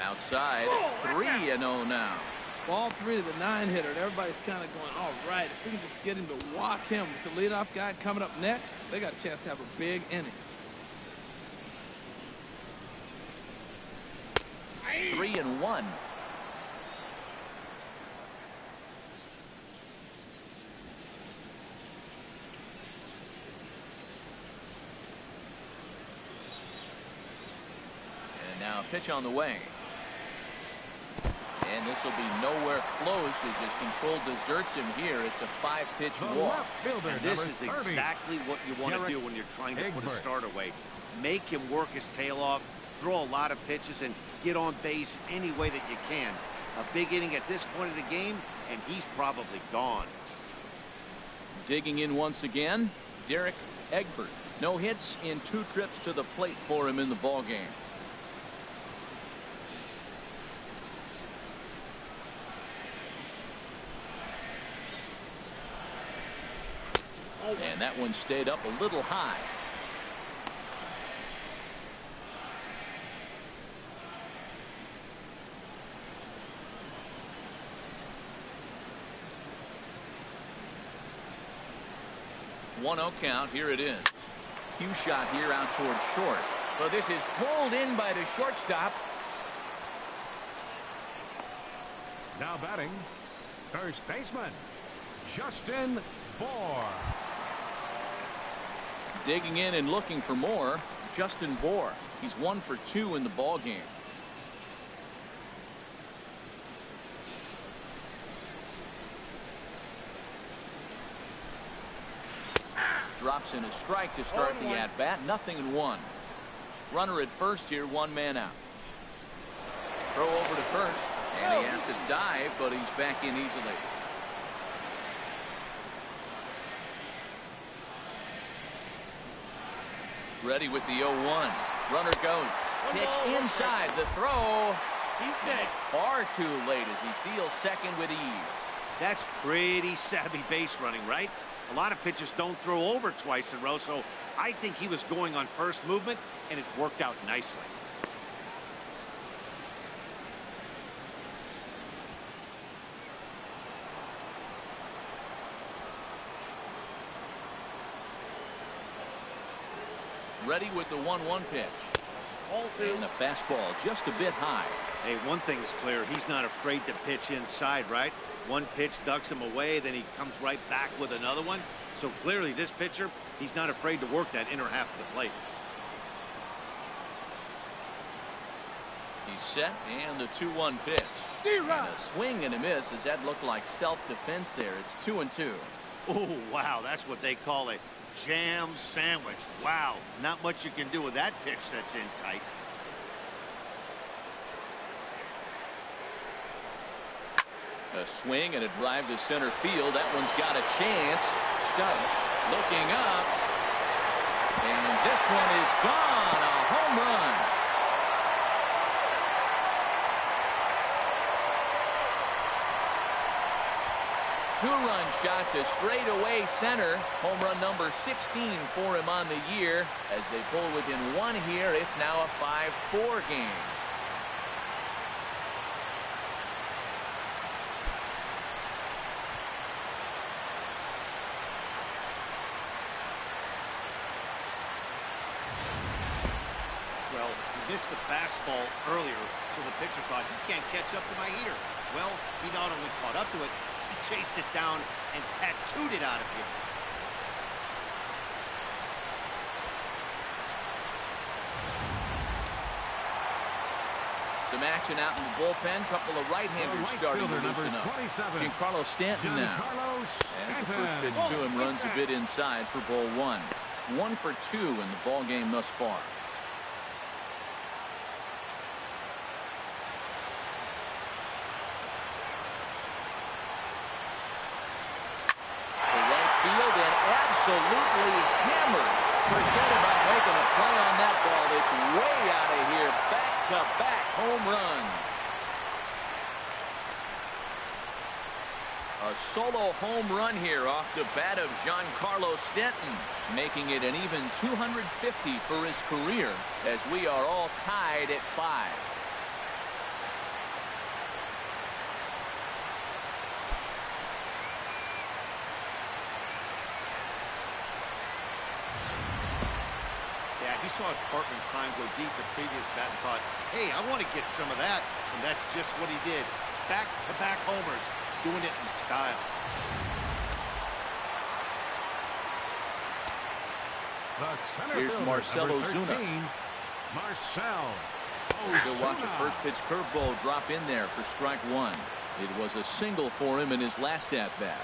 Outside, 3-0 now. Ball 3 to the 9-hitter, and everybody's kind of going, all right, if we can just get him to walk him with the leadoff guy coming up next, they got a chance to have a big inning. 3-1. And now a pitch on the way. And this will be nowhere close as his control deserts him here. It's a 5-pitch walk. And this is exactly what you want to do when you're trying to put a start away. Make him work his tail off, throw a lot of pitches, and get on base any way that you can. A big inning at this point of the game, and he's probably gone. Digging in once again, Derek Egbert. No hits in 2 trips to the plate for him in the ball game. And that one stayed up a little high. One 0 count. Here it is. Cue shot here out towards short. So this is pulled in by the shortstop. Now batting, first baseman, Justin Bohr. Digging in and looking for more, Justin Bohr. He's 1 for 2 in the ball game. Drops in a strike to start the at-bat. 0-1. Runner at first here, 1 man out. Throw over to first, and he has to dive, but he's back in easily. Ready with the 0-1. Runner goes. Pitch inside. The throw. He's finished far too late as he steals second with ease. That's pretty savvy base running, right? A lot of pitchers don't throw over twice in a row, so I think he was going on first movement, and it worked out nicely. Ready with the 1-1 pitch. And the fastball just a bit high. Hey, one thing is clear. He's not afraid to pitch inside, right? One pitch ducks him away, then he comes right back with another one. So clearly this pitcher, he's not afraid to work that inner half of the plate. He's set, and the 2-1 pitch. And a swing and a miss as that looked like self-defense there. It's 2-2. Oh, wow. That's what they call a jam sandwich. Wow. Not much you can do with that pitch that's in tight. A swing and a drive to center field. That one's got a chance. Stubbs looking up. And this one is gone. A home run. Two-run shot to straightaway center. Home run number 16 for him on the year. As they pull within 1 here, it's now a 5-4 game. Well, he missed the fastball earlier, so the pitcher thought, he can't catch up to my heater. Well, he not only caught up to it, he chased it down and tattooed it out of here. Some action out in the bullpen. Couple of right-handers starting to loosen up. Giancarlo Stanton now. And the first pitch to him runs a bit inside for ball 1. 1 for 2 in the ball game thus far. Absolutely hammered. Forget about making a play on that ball. It's way out of here. Back-to-back home runs. A solo home run here off the bat of Giancarlo Stanton, making it an even 250 for his career as we are all tied at 5. He saw his partner in crime go deep the previous bat and thought, hey, I want to get some of that. And that's just what he did. Back-to-back homers, doing it in style. Here's Marcell Ozuna. Marcell You'll watch a first pitch curveball drop in there for strike 1. It was a single for him in his last at-bat.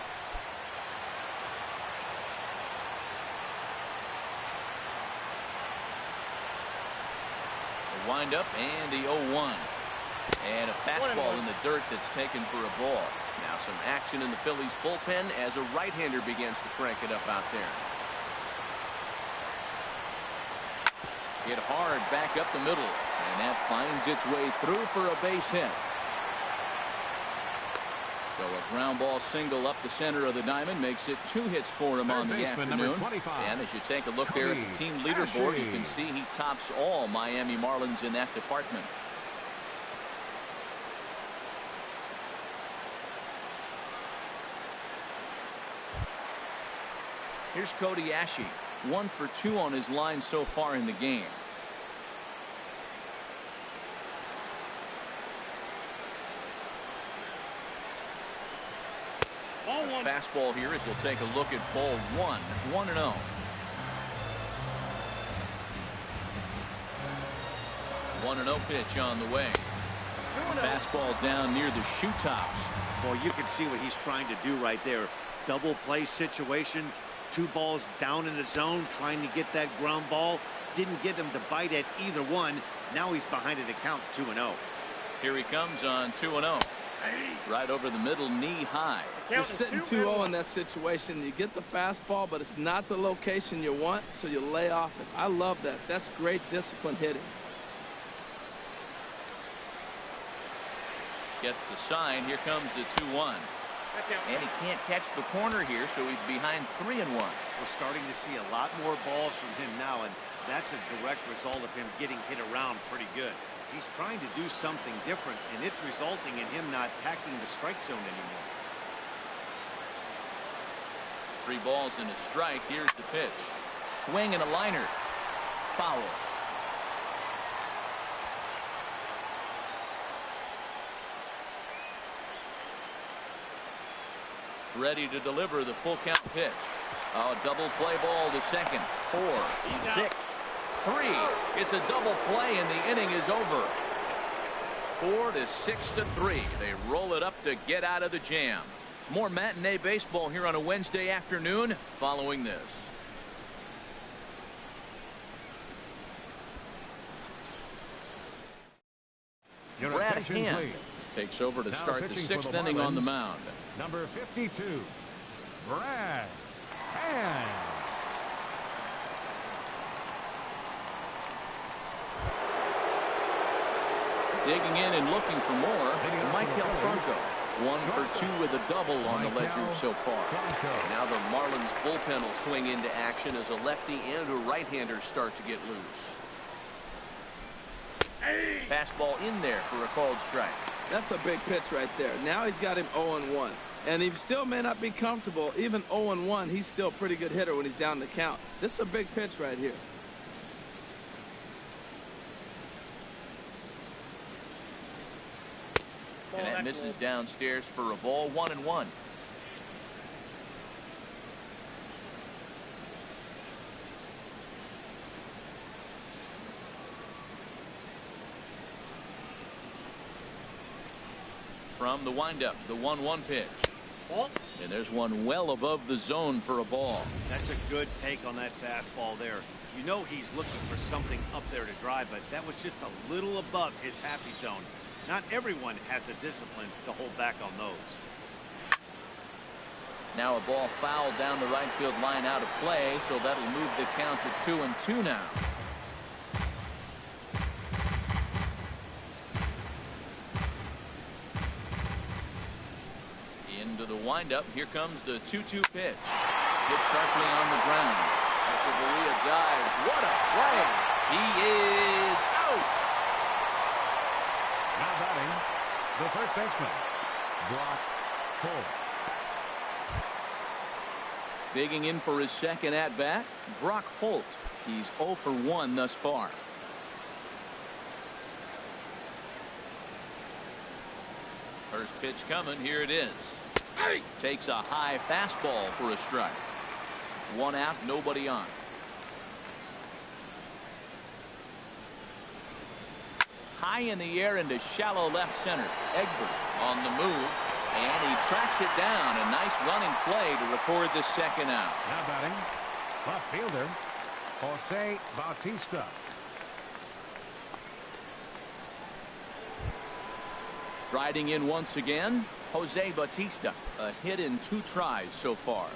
Wind up and the 0-1. And a fastball in the dirt that's taken for a ball. Now some action in the Phillies bullpen as a right-hander begins to crank it up out there. Hit hard back up the middle, and that finds its way through for a base hit. So a ground ball single up the center of the diamond makes it 2 hits for him on the afternoon. And as you take a look there at the team leaderboard, you can see he tops all Miami Marlins in that department. Here's Cody Ashe, 1 for 2 on his line so far in the game. Fastball here as he'll take a look at ball 1, 1-0. One and 0 pitch on the way. Fastball down near the shoe tops. Boy, you can see what he's trying to do right there. Double play situation. 2 balls down in the zone, trying to get that ground ball. Didn't get him to bite at either one. Now he's behind an account 2-0. Here he comes on 2-0. Right over the middle, knee high. You're sitting 2-0 in that situation. You get the fastball, but it's not the location you want, so you lay off it. I love that. That's great discipline hitting. Gets the sign. Here comes the 2-1. And he can't catch the corner here, so he's behind 3-1. We're starting to see a lot more balls from him now, and that's a direct result of him getting hit around pretty good. He's trying to do something different, and it's resulting in him not attacking the strike zone anymore. 3 balls and a strike. Here's the pitch. Swing and a liner. Foul. Ready to deliver the full count pitch. A double play ball to second. 4, 6, 3. It's a double play and the inning is over. 4 to 6 to 3. They roll it up to get out of the jam. More matinee baseball here on a Wednesday afternoon following this. Brad Hand takes over to start the 6th inning on the mound. Number 52, Brad Hand. Digging in and looking for more, Michael Franco. 1 for 2 with a double on the ledger so far. Now the Marlins bullpen will swing into action as a lefty and a right-hander start to get loose. Fastball in there for a called strike. That's a big pitch right there. Now he's got him 0-1. And he still may not be comfortable. Even 0-1, he's still a pretty good hitter when he's down the count. This is a big pitch right here. And that misses downstairs for a ball. 1-1. From the windup, the 1-1 pitch. And there's one well above the zone for a ball. That's a good take on that fastball there. You know he's looking for something up there to drive, but that was just a little above his happy zone. Not everyone has the discipline to hold back on those. Now a ball fouled down the right field line out of play, so that'll move the count to 2-2 now. Into the windup. Here comes the 2-2 pitch. Hit sharply on the ground. Echeverria dives. What a play! He is out. Now batting, the first baseman, Brock Holt. Digging in for his second at bat, Brock Holt. He's 0 for 1 thus far. First pitch coming. Here it is. Takes a high fastball for a strike. 1 out, nobody on. High in the air into shallow left center. Egbert on the move, and he tracks it down. A nice running play to record the second out. Now batting, left fielder, Jose Bautista. Riding in once again, Jose Bautista. A hit in 2 tries so far.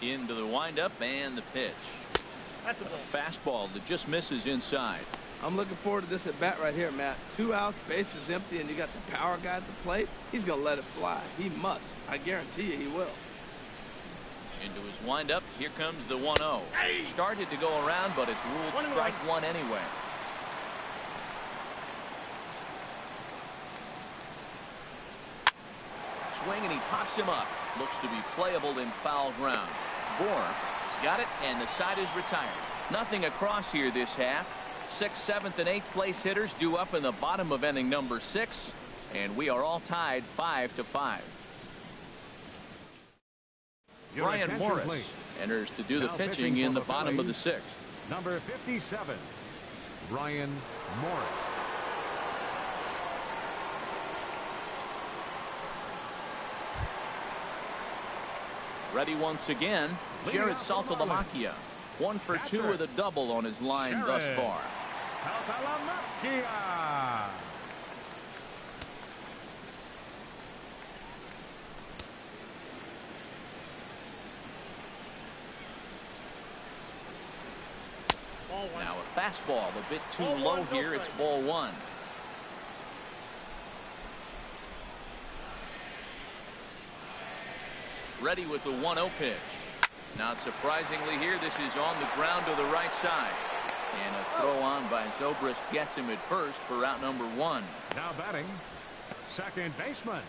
Into the windup and the pitch. That's a ball. Fastball that just misses inside. I'm looking forward to this at bat right here, Matt. 2 outs, bases empty, and you got the power guy at the plate. He's going to let it fly. He must. I guarantee you he will. Into his windup. Here comes the 1-0. Started to go around, but it's ruled strike one anyway. Swing, and he pops him up. Looks to be playable in foul ground. Bohr has got it, and the side is retired. Nothing across here this half. 6th, 7th, and 8th place hitters due up in the bottom of inning number 6, and we are all tied 5-5. Brian Morris enters to do the pitching in the bottom of the 6th. Number 57, Brian Morris. Ready once again, Jared Saltalamacchia. 1 for 2 with a double on his line thus far. Saltalamacchia. Now a fastball a bit too low here. It's ball 1. Ready with the 1-0 pitch. Not surprisingly here, this is on the ground to the right side. And a throw on by Zobrist gets him at first for out number 1. Now batting, second baseman,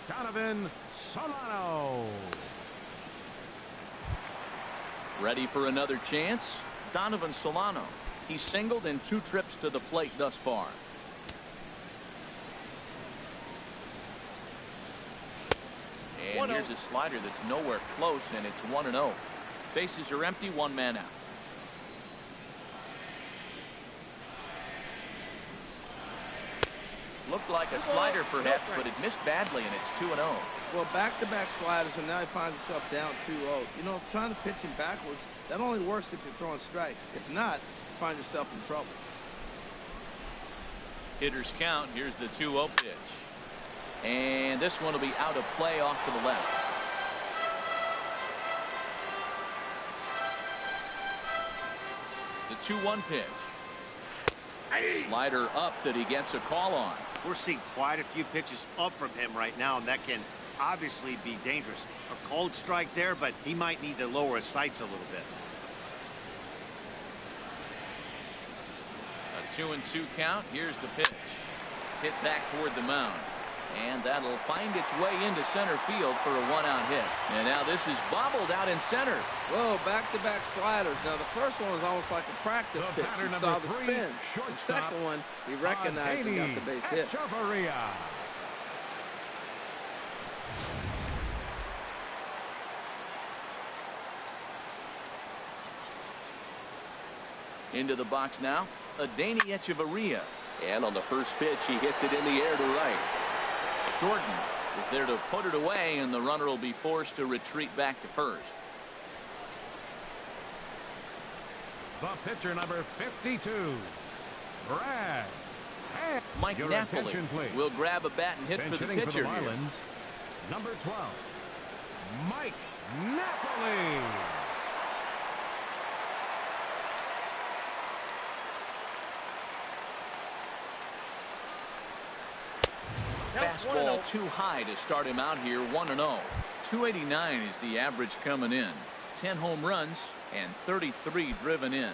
Donovan Solano. Ready for another chance. Donovan Solano. He's singled in 2 trips to the plate thus far. And here's a slider that's nowhere close, and it's 1-0. Bases are empty, 1 man out. Looked like a slider perhaps, but it missed badly, and it's 2-0. Well, back-to-back sliders, and now he finds himself down 2-0. You know, trying to pitch him backwards, that only works if you're throwing strikes. If not, you find yourself in trouble. Hitters count. Here's the 2-0 pitch. And this one will be out of play off to the left. The 2-1 pitch. Slider up that he gets a call on. We're seeing quite a few pitches up from him right now, and that can obviously be dangerous. A cold strike there, but he might need to lower his sights a little bit. A 2-2 count. Here's the pitch. Hit back toward the mound. And that'll find its way into center field for a 1-out hit. And now this is bobbled out in center. Whoa, back-to-back sliders. Now, the first one was almost like a practice pitch. He saw the spin. The second one, he recognized and got the base hit. Into the box now, Adeiny Echeverria. And on the first pitch, he hits it in the air to right. Jordan is there to put it away, and the runner will be forced to retreat back to first. The pitcher, number 52, Brad. Mike Napoli will grab a bat and hit for the pitcher here. Marlins, number 12, Mike Napoli. Fastball too high to start him out here. 1-0. 289 is the average coming in. 10 home runs and 33 driven in.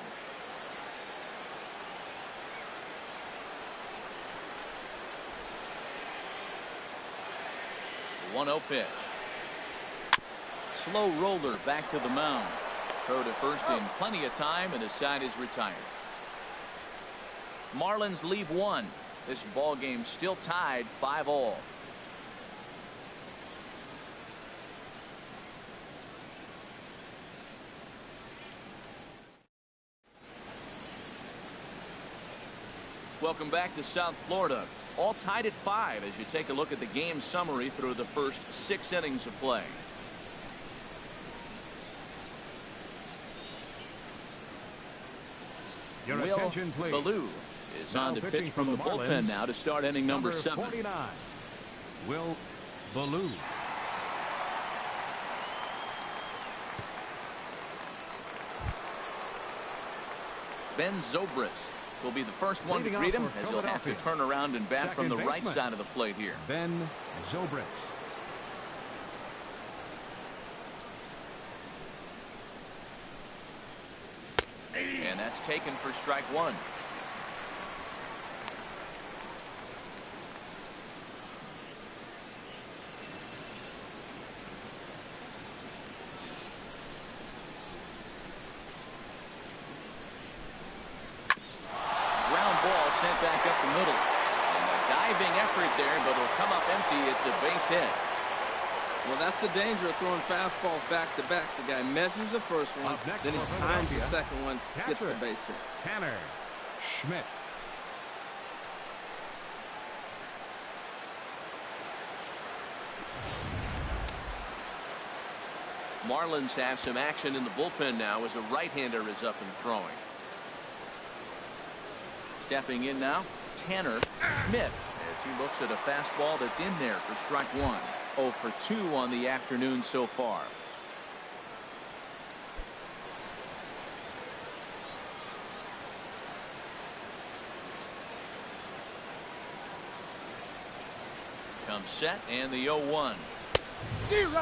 The 1-0 pitch. Slow roller back to the mound. Throw to first in plenty of time, and the side is retired. Marlins leave 1. This ball game still tied 5-all. Welcome back to South Florida. All tied at 5 as you take a look at the game summary through the first 6 innings of play. Will Ballou is on to pitch from the bullpen now to start inning number 7. 49, Will Ballou. Ben Zobrist will be the first one to Leading greet off him, for as he'll have to Philadelphia, turn around and bat from the second right baseman, side of the plate here. Ben Zobrist. And that's taken for strike one. Ground ball sent back up the middle. And a diving effort there, but it'll come up empty. It's a base hit. Well, that's the danger of throwing fastballs back to back. The guy measures the first one, Up next then he for times the Philadelphia, second one, gets the catcher, base hit. Tanner Schmidt. Marlins have some action in the bullpen now as a right-hander is up and throwing. Stepping in now, Tanner Schmidt, as he looks at a fastball that's in there for strike one. 0 for 2 on the afternoon so far. Comes set and the 0-1.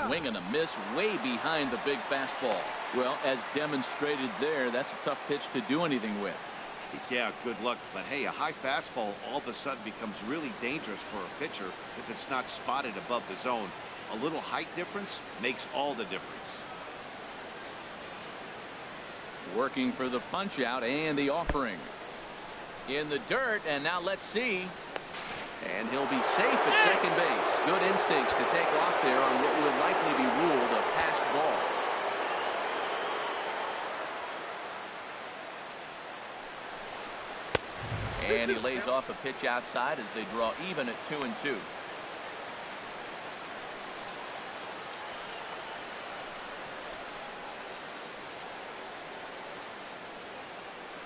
Swing and a miss way behind the big fastball. Well, as demonstrated there, that's a tough pitch to do anything with. Yeah, good luck. But hey, a high fastball all of a sudden becomes really dangerous for a pitcher if it's not spotted above the zone. A little height difference makes all the difference. Working for the punch out and the offering. In the dirt, and now let's see. And he'll be safe at second base. Good instincts to take off there on what would likely be ruled a passed ball. And he lays off a pitch outside as they draw even at 2-2.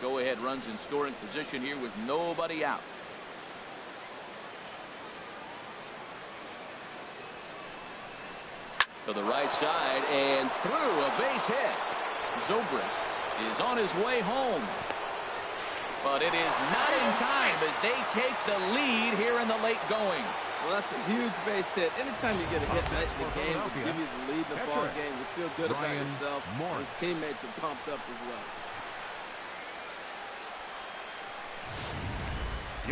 Go ahead runs in scoring position here with nobody out. To the right side and through, a base hit. Zobrist is on his way home. But it is not in time as they take the lead here in the late going. Well, that's a huge base hit. Anytime you get a hit late in the game to give you the lead in the ball game, you feel good about yourself. His teammates are pumped up as well.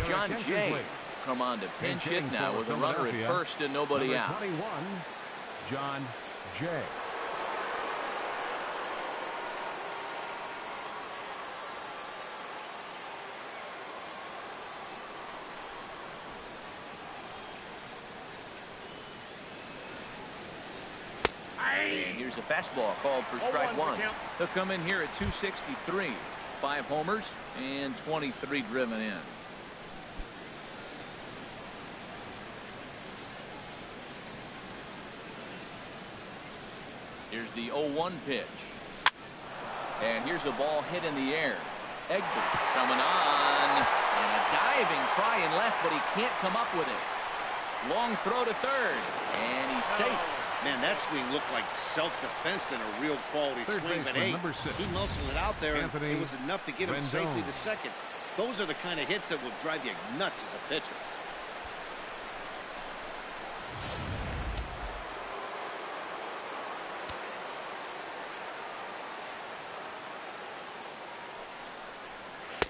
John Jay come on to pinch hit now with a runner at first and nobody out. 21, John Jay. And here's a fastball called for strike one. He'll come in here at 263. 5 homers and 23 driven in. Here's the 0-1 pitch. And here's a ball hit in the air. Egbert coming on. And a diving try in left, but he can't come up with it. Long throw to third. And he's safe. Man, that swing looked like self-defense than a real quality swing. But hey, he muscled it out there, and it was enough to get him safely to second. Those are the kind of hits that will drive you nuts as a pitcher.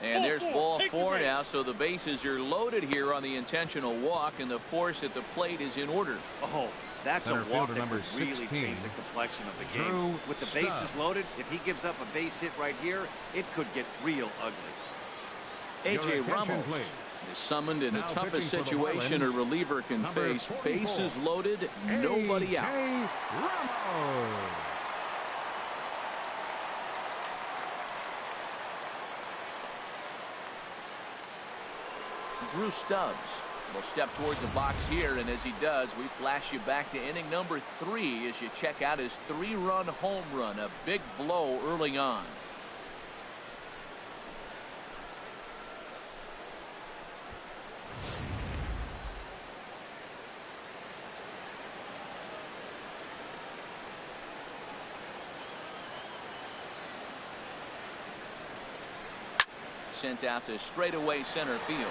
And there's ball 4 now, so the bases are loaded here on the intentional walk, and the force at the plate is in order. Oh, that's a walk that could really change the complexion of the game. With the bases loaded, if he gives up a base hit right here, it could get real ugly. A.J. Ramos is summoned in the toughest situation a reliever can face. Bases loaded, nobody out. Drew Stubbs will step towards the box here, and as he does, we flash you back to inning number 3 as you check out his 3-run home run, a big blow early on. sent out to straightaway center field.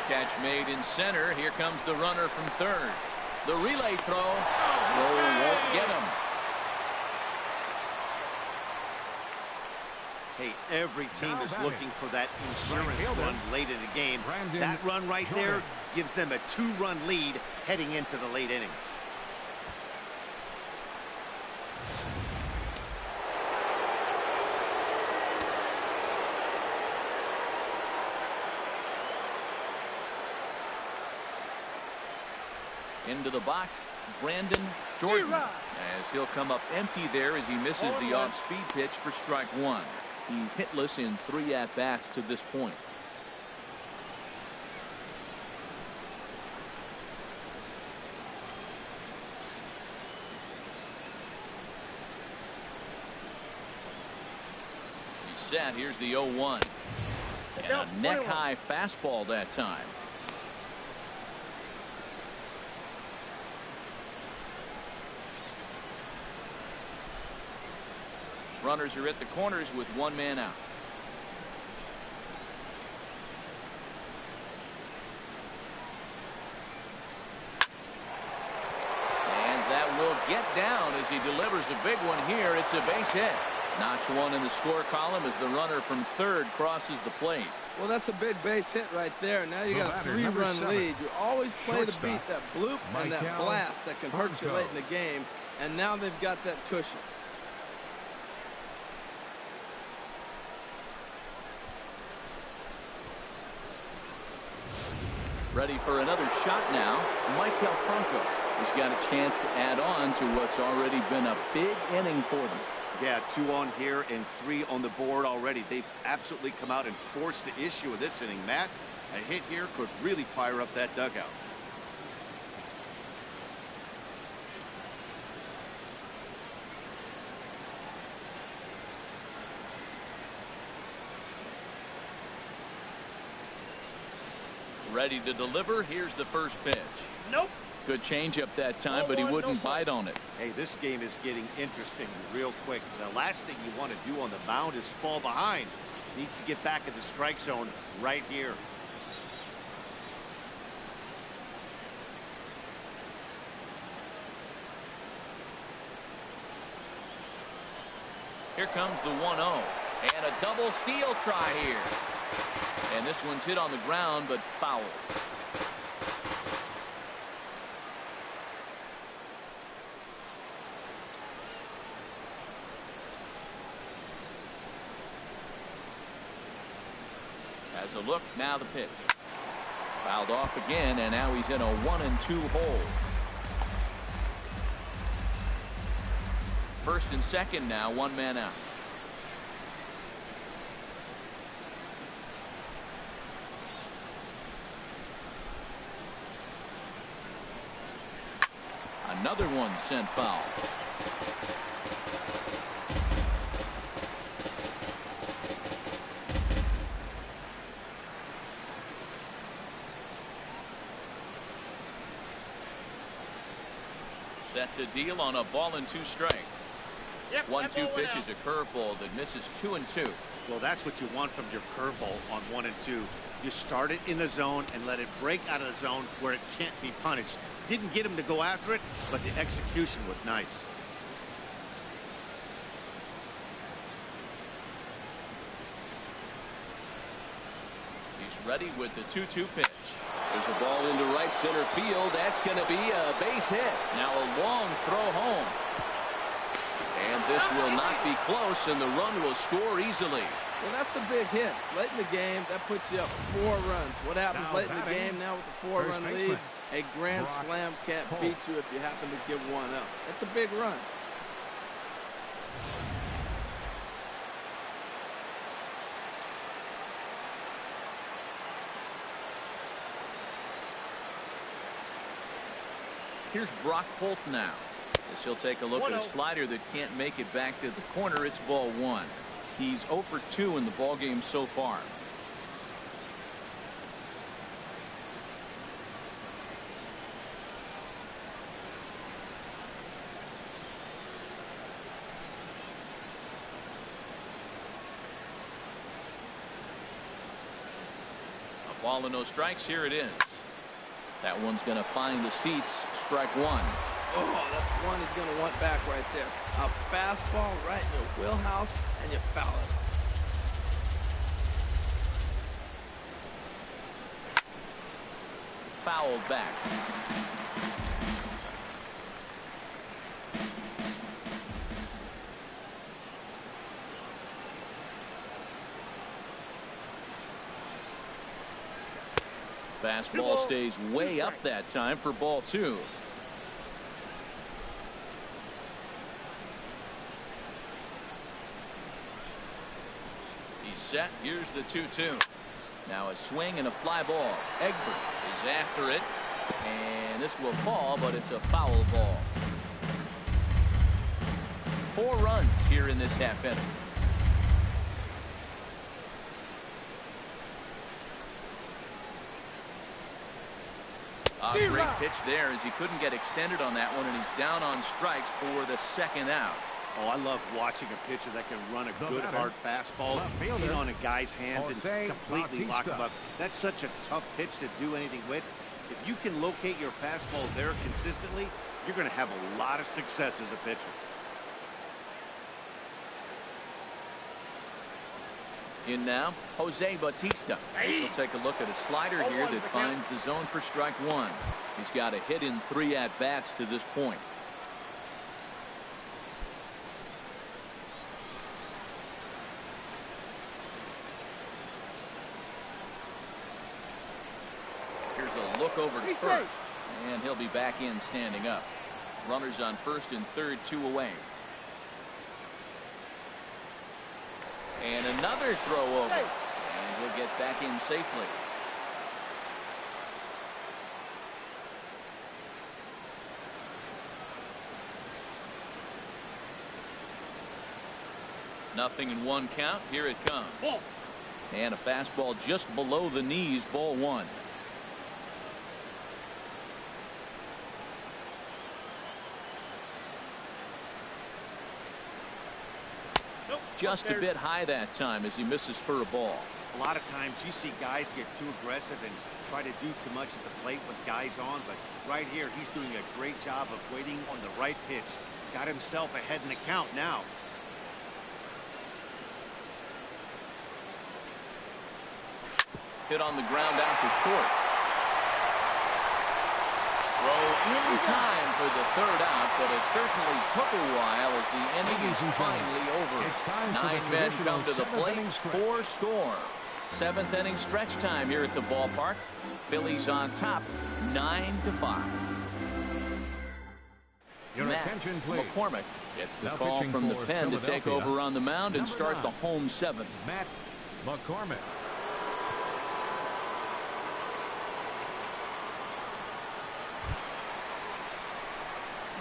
Catch made in center. Here comes the runner from third. The relay throw. Won't get him. Hey, every team is looking for that insurance run late in the game. That run right there gives them a 2-run lead heading into the late innings. Into the box, Brandon Jordan, as he'll come up empty there as he misses the off-speed pitch for strike one. He's hitless in 3 at-bats to this point. He's set. Here's the 0-1. And a neck-high fastball that time. Runners are at the corners with 1 man out. And that will get down as he delivers a big one here. It's a base hit. Notch one in the score column as the runner from third crosses the plate. Well, that's a big base hit right there. Now you got a 3-run lead. You always play to beat that bloop and that blast that can hurt you late in the game. And now they've got that cushion. Ready for another shot now. Michael Franco has got a chance to add on to what's already been a big inning for them. Yeah, 2 on here and 3 on the board already. They've absolutely come out and forced the issue of this inning, Matt. A hit here could really fire up that dugout. Ready to deliver. Here's the first pitch. Nope. Good changeup that time, but he wouldn't bite on it. Hey, this game is getting interesting real quick. The last thing you want to do on the mound is fall behind. Needs to get back in the strike zone right here. Here comes the 1-0. And a double steal try here. And this one's hit on the ground, but foul. Has a look, now the pitch. Fouled off again, and now he's in a 1-2 hole. First and second now, 1 man out. Another one sent foul. Set to deal on a ball and 2 strikes. 1-2 pitch is a curveball that misses 2-2. Well, that's what you want from your curveball on 1 and 2. You start it in the zone and let it break out of the zone where it can't be punished. Didn't get him to go after it, but the execution was nice. He's ready with the 2-2 pitch. There's a ball into right center field. That's going to be a base hit. Now a long throw home. And this will not be close, and the run will score easily. Well, that's a big hit. It's late in the game. That puts you up 4 runs. What happens late in the game now with the 4-run lead? A grand slam can't beat you if you happen to give one up. That's a big run. Here's Brock Holt now. As he'll take a look at a slider that can't make it back to the corner. It's ball 1. He's 0 for 2 in the ball game so far. Ball and no strikes. Here it is. That one's going to find the seats. Strike one. Oh, that's one he's going to want back right there. A fastball right in your wheelhouse, and you foul it. Fouled back. Fastball stays way up that time for ball two. He's set. Here's the 2-2. Now a swing and a fly ball. Egbert is after it, and this will fall, but it's a foul ball. 4 runs here in this half inning. A great pitch there as he couldn't get extended on that one, and he's down on strikes for the second out. Oh, I love watching a pitcher that can run a good hard fastball in on a guy's hands and completely lock him up. That's such a tough pitch to do anything with. If you can locate your fastball there consistently, you're going to have a lot of success as a pitcher. In now, Jose Bautista. We'll take a look at a slider here that finds the zone for strike one. He's got a hit in 3 at-bats to this point. Here's a look over to first, and he'll be back in standing up. Runners on first and third, 2 away. And another throw over, and he'll get back in safely. Nothing in 1 count. Here it comes. And a fastball just below the knees, ball 1. Just a bit high that time as he misses for a ball. A lot of times you see guys get too aggressive and try to do too much at the plate with guys on, but right here he's doing a great job of waiting on the right pitch. Got himself ahead in the count now. Hit on the ground out to short. Throw in time for the 3rd out, but it certainly took a while as the inning is finally over. 9 men come to the plate, 4 score. 7th inning stretch time here at the ballpark. Phillies on top, 9-5. Matt McCormick gets the call from the pen to take over on the mound and start the home 7th. Matt McCormick.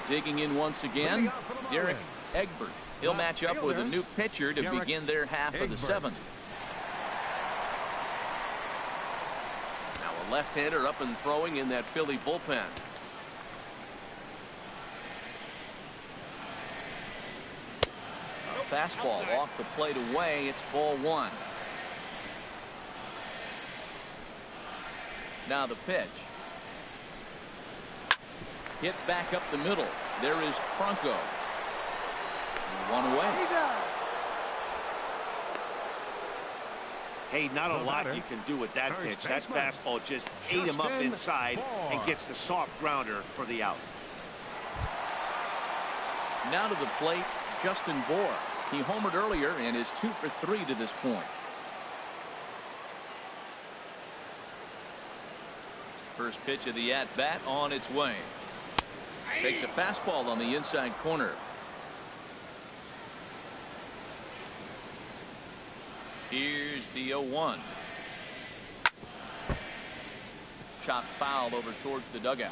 Digging in once again, Derek Egbert. He'll match up with a new pitcher to begin their half of the 7th. Now a left-hander up and throwing in that Philly bullpen. A fastball off the plate away. It's ball 1. Now the pitch. Hit back up the middle. There is Franco. 1 away. Hey, not a lot you can do with that pitch. That fastball just ate him up inside and gets the soft grounder for the out. Now to the plate, Justin Bour. He homered earlier and is 2 for 3 to this point. First pitch of the at-bat on its way. Takes a fastball on the inside corner. Here's the 0-1. Chopped foul over towards the dugout.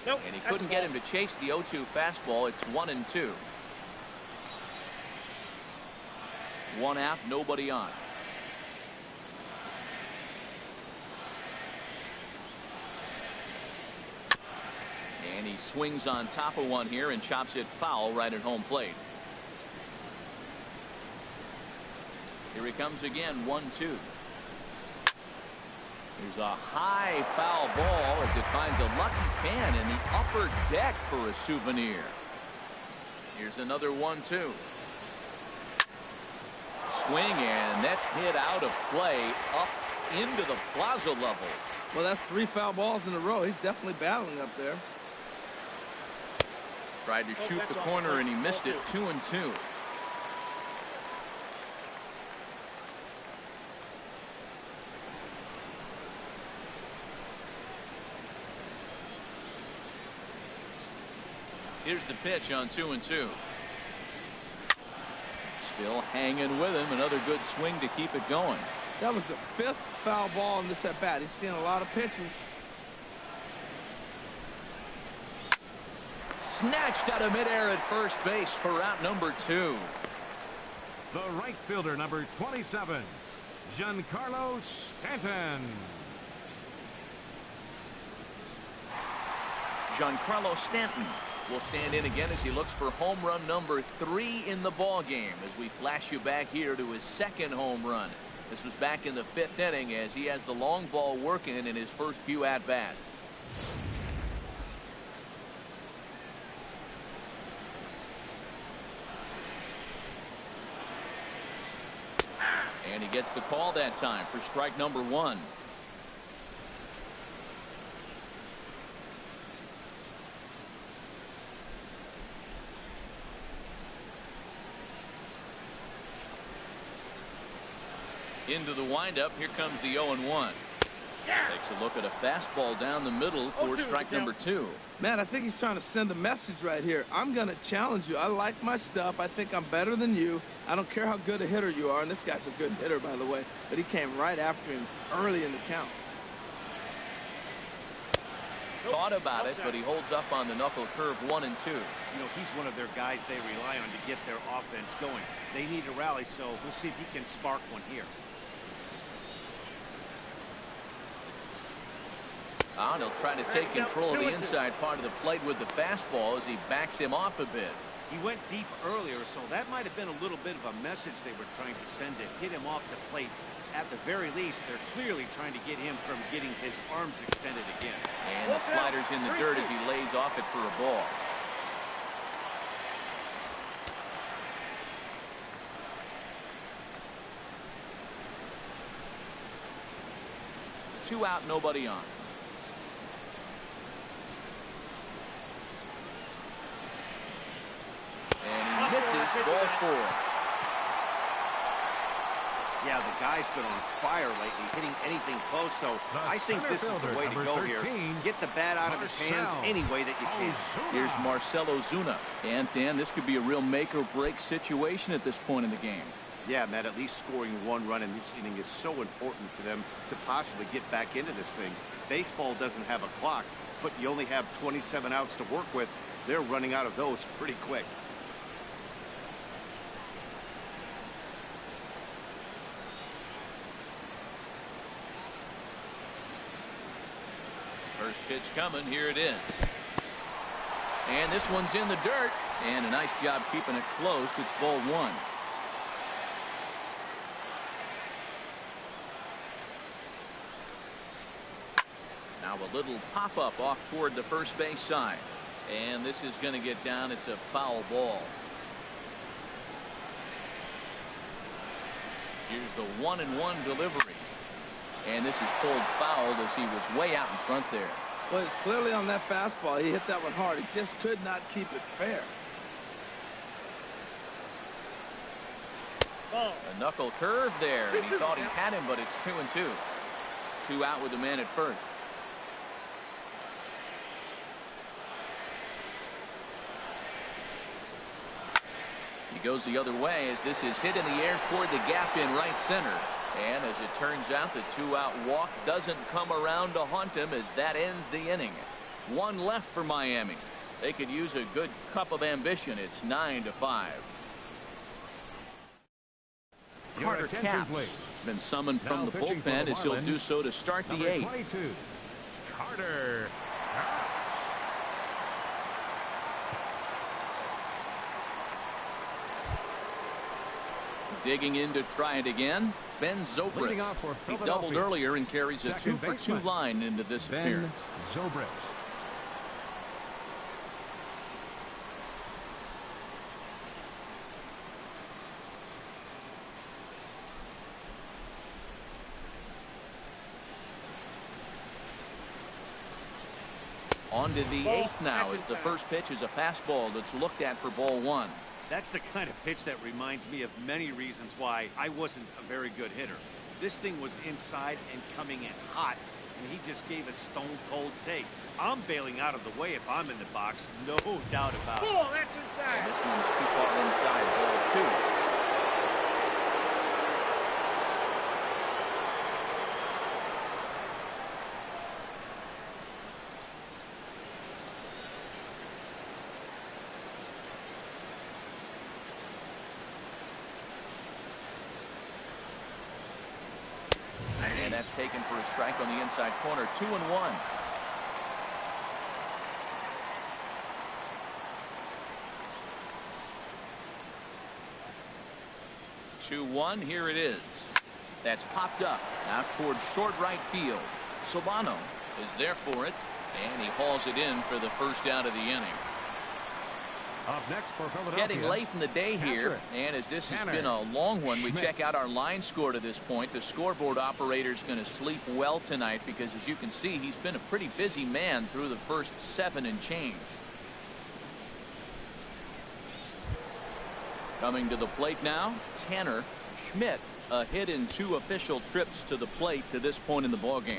Nope, and he couldn't get him to chase the 0-2 fastball. It's 1-2. 1 out, nobody on. And he swings on top of one here and chops it foul right at home plate. Here he comes again, 1-2. There's a high foul ball as it finds a lucky fan in the upper deck for a souvenir. Here's another 1-2. Swing, and that's hit out of play up into the plaza level. Well, that's 3 foul balls in a row. He's definitely battling up there. Tried to shoot the corner and he missed it. 2-2. Here's the pitch on 2-2. Still hanging with him. Another good swing to keep it going. That was the 5th foul ball in this at bat. He's seen a lot of pitches. Snatched out of midair at first base for out number 2. The right fielder, number 27, Giancarlo Stanton. Giancarlo Stanton will stand in again as he looks for home run number 3 in the ball game as we flash you back here to his 2nd home run. This was back in the 5th inning as he has the long ball working in his first few at-bats. And he gets the call that time for strike number 1. Into the windup. Here comes the 0-1. Takes a look at a fastball down the middle for strike number 2. Man, I think he's trying to send a message right here. I'm going to challenge you. I like my stuff. I think I'm better than you. I don't care how good a hitter you are. And this guy's a good hitter, by the way. But he came right after him early in the count. Thought about it, but he holds up on the knuckle curve 1 and 2. You know, he's one of their guys they rely on to get their offense going. They need a rally, so we'll see if he can spark one here. And he'll try to take control of the inside part of the plate with the fastball as he backs him off a bit. He went deep earlier, so that might have been a little bit of a message they were trying to send to hit him off the plate. At the very least, they're clearly trying to get him from getting his arms extended again. And the slider's in the dirt as he lays off it for a ball. Two out, nobody on. And he misses, ball 4. Yeah, the guy's been on fire lately, hitting anything close, so I think this is the way to go here. Get the bat out of his hands any way that you can. Here's Marcell Ozuna. And Dan, this could be a real make-or-break situation at this point in the game. Yeah, Matt, at least scoring 1 run in this inning is so important for them to possibly get back into this thing. Baseball doesn't have a clock, but you only have 27 outs to work with. They're running out of those pretty quick. First pitch coming. Here it is. And this one's in the dirt. And a nice job keeping it close. It's ball 1. Now a little pop-up off toward the first base side. And this is going to get down. It's a foul ball. Here's the 1-1 delivery. And this is pulled fouled as he was way out in front there. Well, it's clearly on that fastball. He hit that one hard. He just could not keep it fair. A knuckle curve there. And he thought he had him, but it's 2-2. 2 out with the man at first. He goes the other way as this is hit in the air toward the gap in right center. And as it turns out, the 2-out walk doesn't come around to haunt him as that ends the inning. 1 left for Miami. They could use a good cup of ambition. It's 9-5. Carter Capps been summoned from the bullpen as he'll do so to start the 8th. Carter. Digging in to try it again, Ben Leading Zobrist. off for He doubled Philadelphia. earlier and carries a Second 2-for-2 baseman, line into this Ben appearance. Zobrist. On to the 8th now as the first pitch is a fastball that's looked at for ball 1. That's the kind of pitch that reminds me of many reasons why I wasn't a very good hitter. This thing was inside and coming in hot, and he just gave a stone-cold take. I'm bailing out of the way if I'm in the box, no doubt about it. And this one's too far inside, ball 2. And that's taken for a strike on the inside corner. 2-1. Here it is. That's popped up out towards short right field. Solano is there for it, and he hauls it in for the first out of the inning. Up next for Philadelphia. Getting late in the day here, and as this has been a long one, we check out our line score to this point. The scoreboard operator is going to sleep well tonight because, as you can see, he's been a pretty busy man through the first 7 and change. Coming to the plate now, Tanner Schmidt, a hit in 2 official trips to the plate to this point in the ballgame.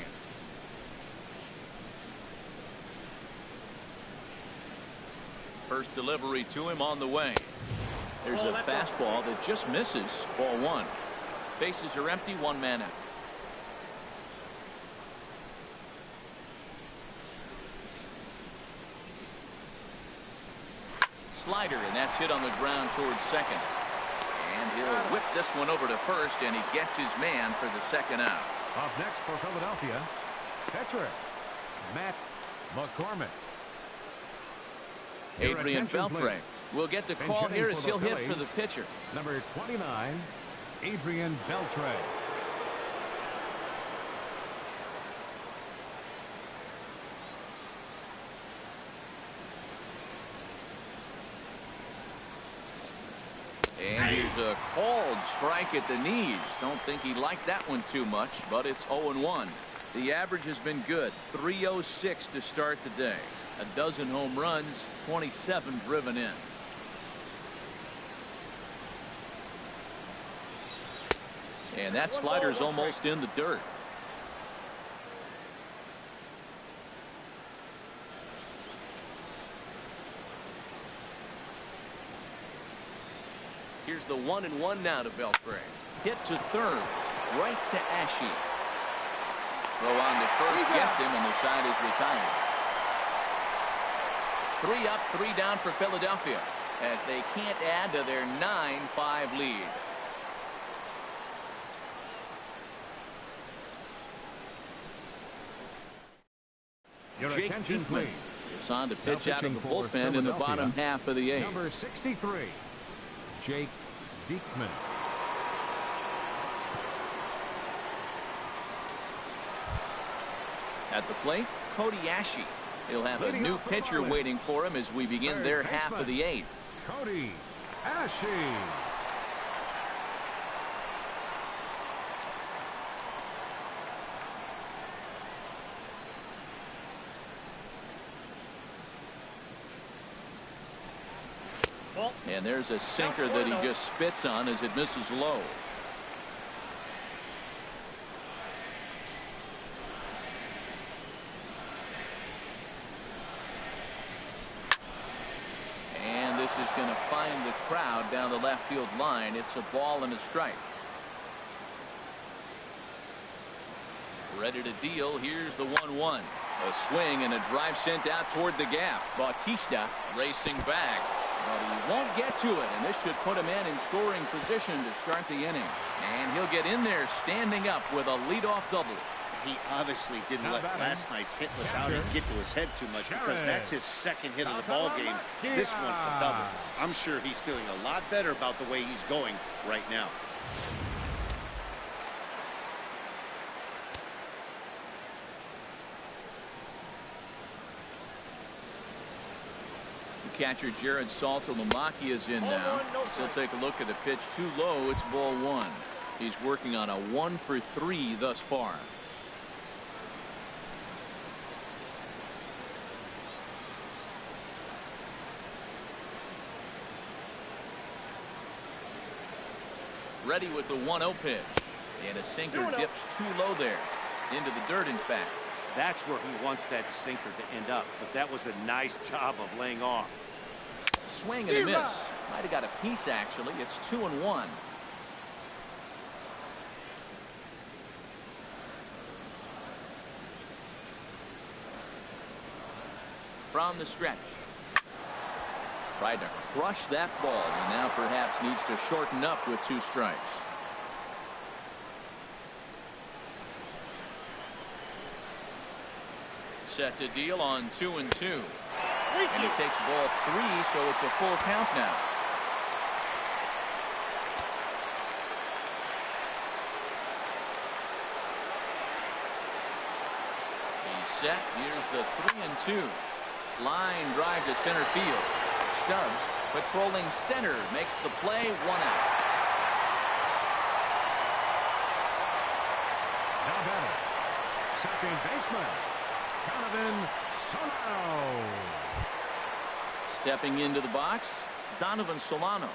First delivery to him on the way. There's a fastball that just misses, ball 1. Bases are empty, 1 man out. Slider, and that's hit on the ground towards second. And he'll whip this one over to first, and he gets his man for the second out. Up next for Philadelphia, pitcher Matt McCormick. Adrian Beltre will get the call here as he'll hit for the pitcher. Number 29, Adrian Beltre. And here's a called strike at the knees. Don't think he liked that one too much, but it's 0-1. The average has been good. 306 to start the day. A dozen home runs, 27 driven in. And that slider's almost in the dirt. Here's the 1-1 now to Beltre. Hit to third, right to Ashe. Throw on to first, gets him, and the side is retired. 3 up, 3 down for Philadelphia as they can't add to their 9-5 lead. Your Jake attention, Diekman please. is on to pitch Now out of the pitching for bullpen in the bottom Philadelphia, half of the 8th. Number 63, Jake Diekman. At the plate, Cody Ashe. He'll have a new pitcher waiting for him as we begin their half of the 8th. Cody Ashe. And there's a sinker that he just spits on as it misses low. And this is going to find the crowd down the left field line. It's a ball and a strike. Ready to deal. Here's the 1-1. A swing and a drive sent out toward the gap. Bautista racing back. But he won't get to it, and this should put him in scoring position to start the inning. And he'll get in there standing up with a leadoff double. He obviously didn't let last night's hitless outing get to his head too much because that's his second hit of the ball game. This one a double. I'm sure he's feeling a lot better about the way he's going right now. Catcher Jared Saltalamacchia is in now. So he'll take a look at the pitch too low. It's ball one. He's working on a 1-for-3 thus far. Ready with the 1-0 pitch. And a sinker dips too low there. Into the dirt, in fact. That's where he wants that sinker to end up. But that was a nice job of laying off. Swing and a miss. Might have got a piece, actually. It's 2-1. From the stretch. Tried to crush that ball, and now perhaps needs to shorten up with 2 strikes. Set to deal on 2-2. And he takes ball 3, so it's a full count now. He's set. Here's the 3-2. Line drive to center field. Stubbs patrolling center makes the play. 1 out. Now batter, second baseman, Donovan Solano. Stepping into the box, Donovan Solano.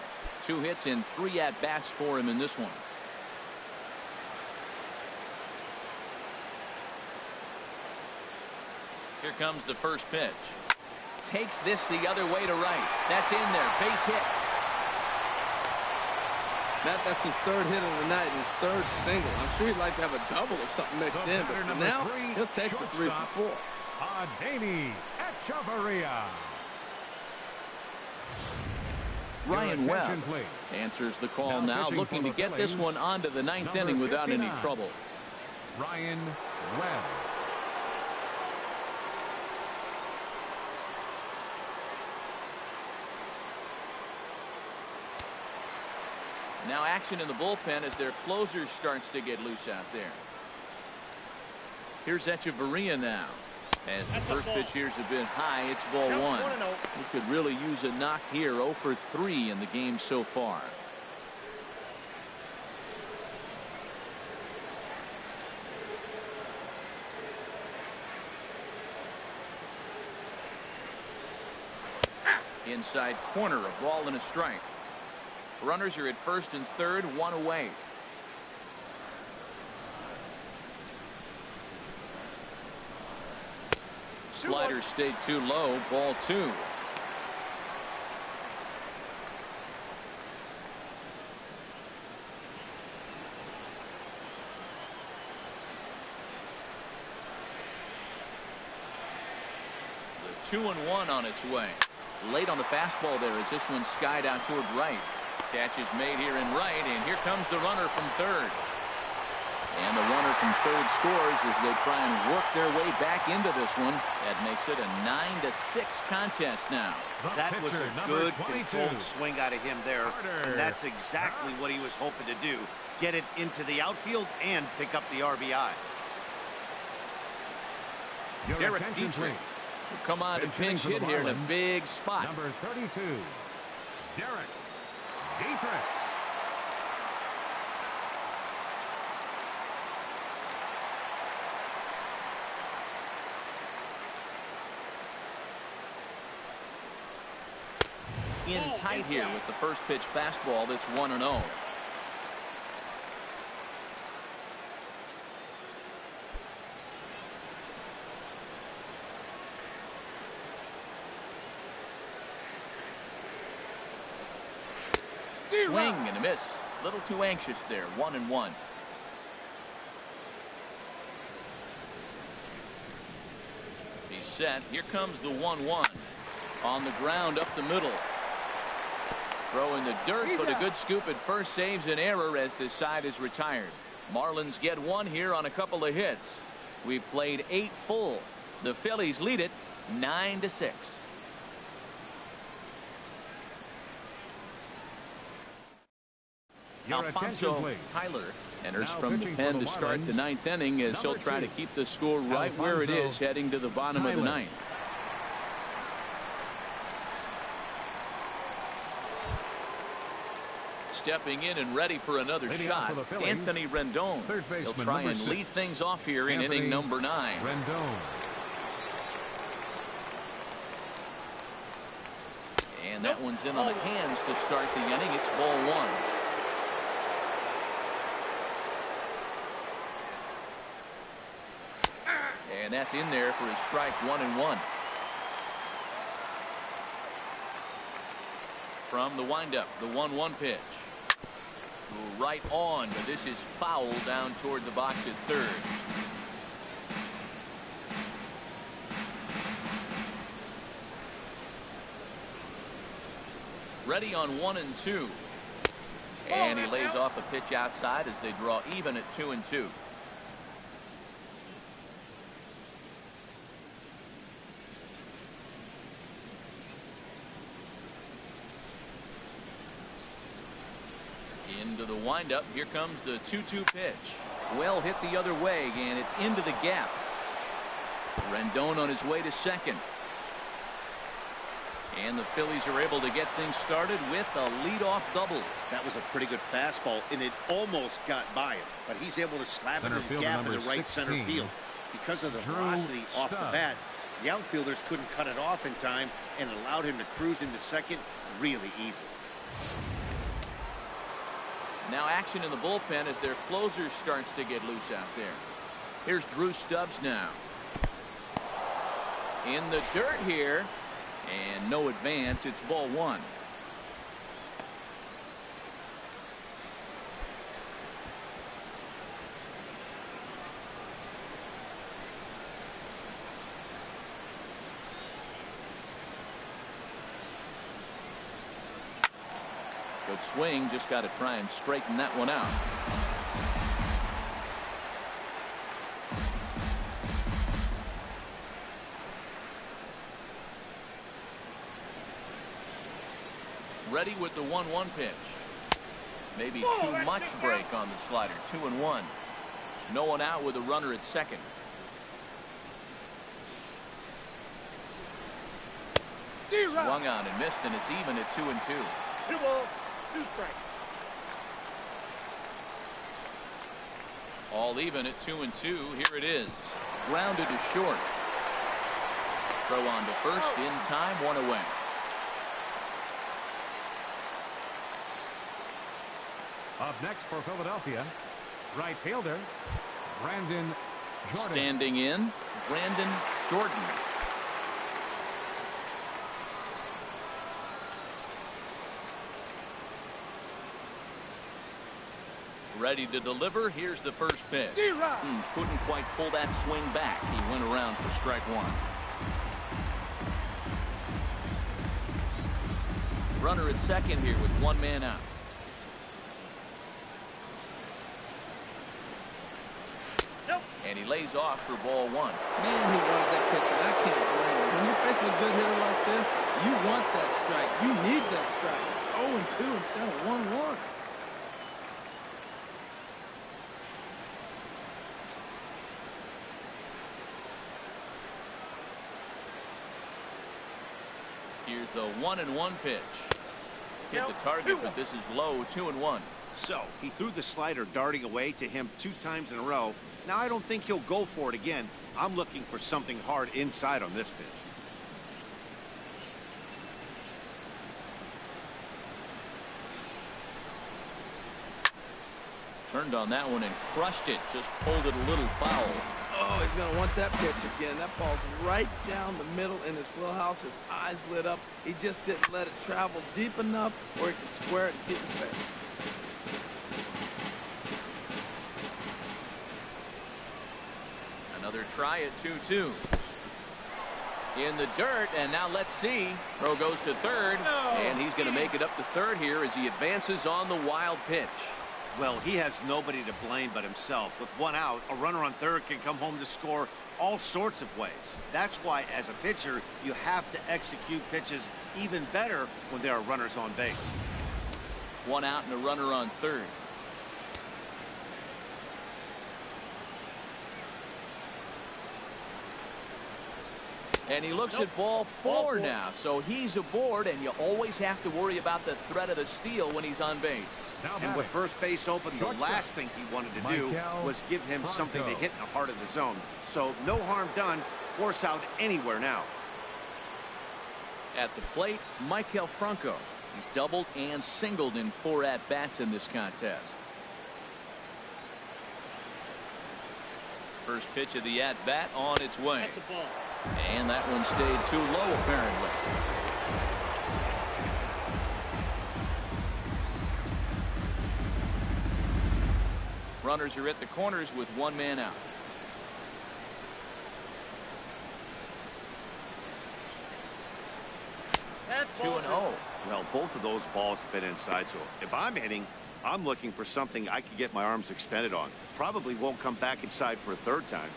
2 hits and 3 at-bats for him in this one. Here comes the first pitch. Takes this the other way to right. That's in there. Base hit. That's his 3rd hit of the night, his 3rd single. I'm sure he'd like to have a double or something mixed in, but for now, he'll take the 3 for 4. Adeiny Echeverria. Ryan Webb answers the call now, looking to get this one onto the 9th inning without any trouble. Ryan Webb. Now action in the bullpen as their closer starts to get loose out there. Here's Echeverria now. As the first pitch here's a bit high, it's ball 1. He could really use a knock here. 0 for 3 in the game so far. Inside corner, a ball and a strike. Runners are at first and third, 1 away. Slider stayed too low, ball 2. The 2-1 on its way. Late on the fastball there as this one skied out toward right. Catch is made here in right, and here comes the runner from third. And the runner from third scores as they try and work their way back into this one. That makes it a 9-6 contest now. That was a good controlled swing out of him there. And that's exactly what he was hoping to do. Get it into the outfield and pick up the RBI. Derek Dietrich will come on to pinch hit here in a big spot. Number 32, Derek Dietrich. In tight here with the first pitch fastball that's 1-0. Swing and a miss. A little too anxious there. 1-1. He's set. Here comes the 1-1. On the ground up the middle. Throw in the dirt, but a good scoop at first saves an error as this side is retired. Marlins get 1 here on a couple of hits. We've played 8 full. The Phillies lead it 9-6. Your attention, Alfonso please. Tyler enters Now from the pitching for pen the to start the Marlins, 9th inning as he'll try to 2, keep the score right where it is Alfonso heading to the bottom of the Tyler. 9th. Stepping in and ready for another Leading off shot, for the Phillies, Anthony Rendon. third He'll baseman, try number and 6, lead things off here in Anthony inning number 9. Rendon. And that one's in on the hands to start the inning. It's ball 1. And that's in there for his strike 1-1. From the windup, the 1-1 pitch. Right on, but this is foul down toward the box at third. Ready on 1-2. And he lays off a pitch outside as they draw even at 2-2. Into the windup. Here comes the 2-2 pitch. Well hit the other way, and it's into the gap. Rendon on his way to second. And the Phillies are able to get things started with a leadoff double. That was a pretty good fastball, and it almost got by him, but he's able to slap it in the gap in the right center field. Because of the velocity off the bat, the outfielders couldn't cut it off in time and allowed him to cruise into second really easy. Now action in the bullpen as their closer starts to get loose out there. Here's Drew Stubbs now. In the dirt here. And no advance. It's ball 1. Good swing. Just got to try and straighten that one out. Ready with the 1-1 pitch. Maybe too much break on the slider. 2-1. No one out with a runner at second. Swung on and missed, and it's even at 2-2. 2 balls, 2 strikes. All even at 2-2. Here it is. Grounded to short. Throw on to first in time. 1 away. Up next for Philadelphia, right fielder Brandon Jordan. Standing in, Brandon Jordan. Ready to deliver. Here's the first pitch. Couldn't quite pull that swing back. He went around for strike 1. Runner at second here with 1 man out. And he lays off for ball 1. Man, he wanted that pitch, and I can't blame him. When you're facing a good hitter like this, you want that strike. You need that strike. It's 0-2 instead of 1-1. Here's the 1-1 pitch. Hit the target, but this is low. 2-1. So he threw the slider darting away to him 2 times in a row. Now I don't think he'll go for it again. I'm looking for something hard inside on this pitch. Turned on that one and crushed it. Just pulled it a little foul. Oh, he's going to want that pitch again. That ball's right down the middle in his wheelhouse. His eyes lit up. He just didn't let it travel deep enough where he could square it and keep it fair. Another try at 2-2. In the dirt, and now let's see. Throw goes to third, and he's going to make it up to third here as he advances on the wild pitch. Well, he has nobody to blame but himself. With 1 out, a runner on third can come home to score all sorts of ways. That's why, as a pitcher, you have to execute pitches even better when there are runners on base. 1 out and a runner on third. And he looks at ball four now, so he's aboard, and you always have to worry about the threat of the steal when he's on base. And with first base open, the last thing he wanted to do was give him something to hit in the heart of the zone. So no harm done. Force out anywhere now. At the plate, Michael Franco. He's doubled and singled in 4 at-bats in this contest. First pitch of the at-bat on its way. That's a ball. And that one stayed too low, apparently. Runners are at the corners with 1 man out. That's 2-0. Well, both of those balls have been inside, so if I'm hitting, I'm looking for something I can get my arms extended on. Probably won't come back inside for a 3rd time.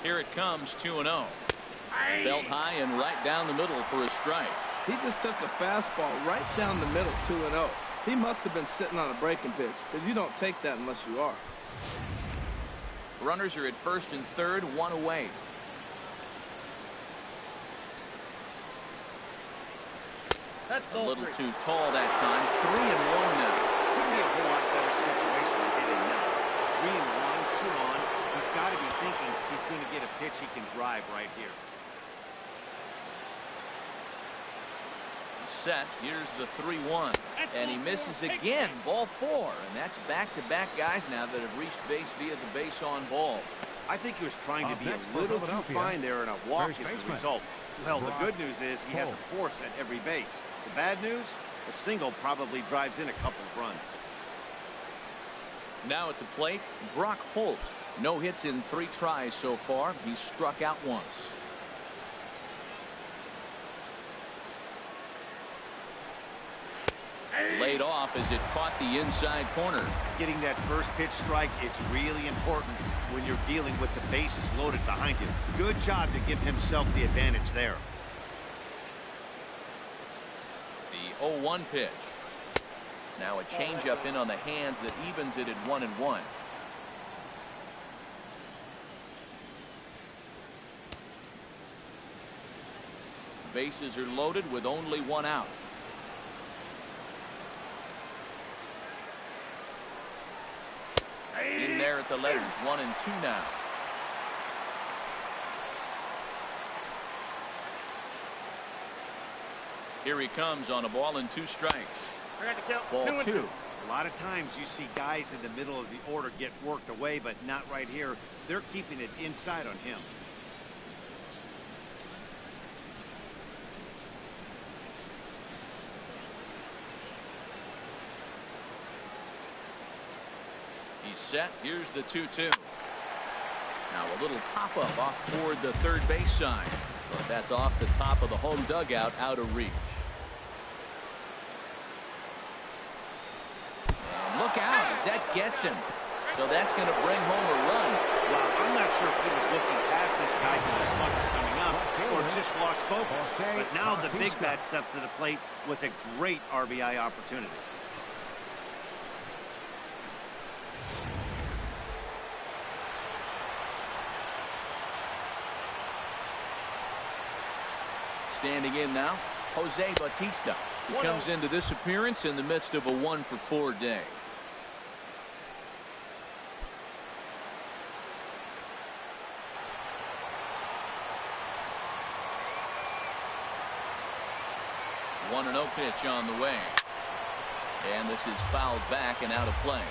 Here it comes, 2-0. Belt high and right down the middle for a strike. He just took the fastball right down the middle, 2-0. He must have been sitting on a breaking pitch, because you don't take that unless you are. Runners are at first and third, 1 away. That's A ball little 3. too tall that time. 3-1 now. Couldn't be a whole lot better situation to hit in now. 3-1, 2 on. He's got to be thinking he's going to get a pitch he can drive right here. Set. Here's the 3-1. And he misses again. Ball 4. And that's back-to-back guys now that have reached base via the base on ball. I think he was trying to be a little too fine there, and a walk is the result. Well, the good news is he has a force at every base. The bad news, a single probably drives in a couple of runs. Now at the plate, Brock Holt. No hits in 3 tries so far. He's struck out once. Laid off as it caught the inside corner. Getting that first pitch strike is really important when you're dealing with the bases loaded behind you. Good job to give himself the advantage there. The 0-1 pitch. Now a changeup in on the hands that evens it at 1-1. Bases are loaded with only 1 out. In there at the letters, 1-2 now. Here he comes on a ball and 2 strikes. I got the count. Ball 2. A lot of times you see guys in the middle of the order get worked away, but not right here. They're keeping it inside on him. He's set. Here's the 2-2. Now a little pop-up off toward the third base side. But that's off the top of the home dugout, out of reach. And look out as that gets him. So that's going to bring home a run. Well, I'm not sure if he was looking past this guy because the slugger coming up or just lost focus. But now the big bat steps to the plate with a great RBI opportunity. Standing in now, Jose Bautista. He comes into this appearance in the midst of a 1-for-4 day. One 1-0 pitch on the way. And this is fouled back and out of play.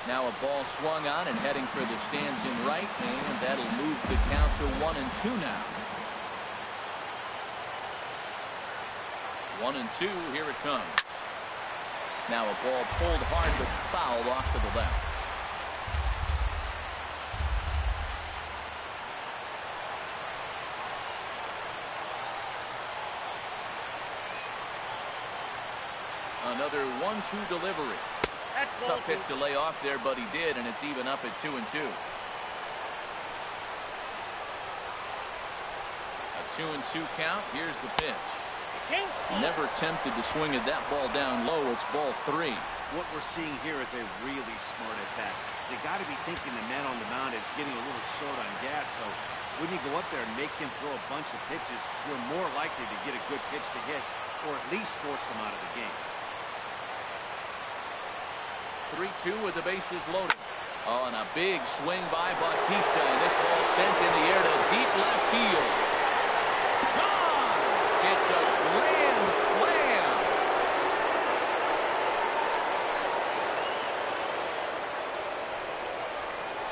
Now a ball swung on and heading for the stands in right, and that'll move the count to 1-2 now. 1-2, here it comes. Now a ball pulled hard but fouled off to the left. Another 1-2 delivery. Tough pitch to lay off there, but he did, and it's even up at 2-2. A 2-2 count. Here's the pitch. Never tempted to swing at that ball down low. It's ball 3. What we're seeing here is a really smart at bat. They got to be thinking the man on the mound is getting a little short on gas, so when you go up there and make him throw a bunch of pitches, you're more likely to get a good pitch to hit, or at least force him out of the game. 3-2 with the bases loaded. Oh, and a big swing by Bautista, and this ball sent in the air to deep left field. Gone! It's a grand slam.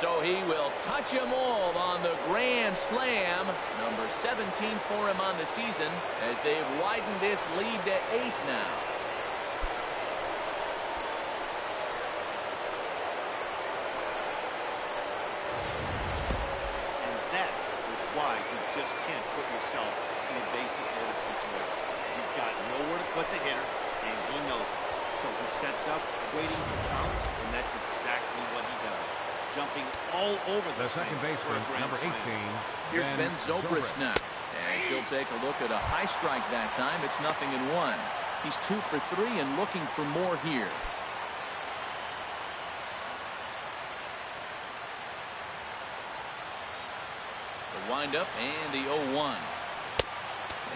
So he will touch them all on the grand slam. Number 17 for him on the season as they've widened this lead to 8 now. And that is why you just can't put yourself in a bases loaded situation. You've got nowhere to put the hitter, and he knows it. So he sets up, waiting for counts, and that's exactly what he does. Jumping all over the second baseman, number 18. Here's Ben Zobrist now. And she'll take a look at a high strike that time. It's 0-1. He's 2 for 3 and looking for more here. The windup and the 0-1.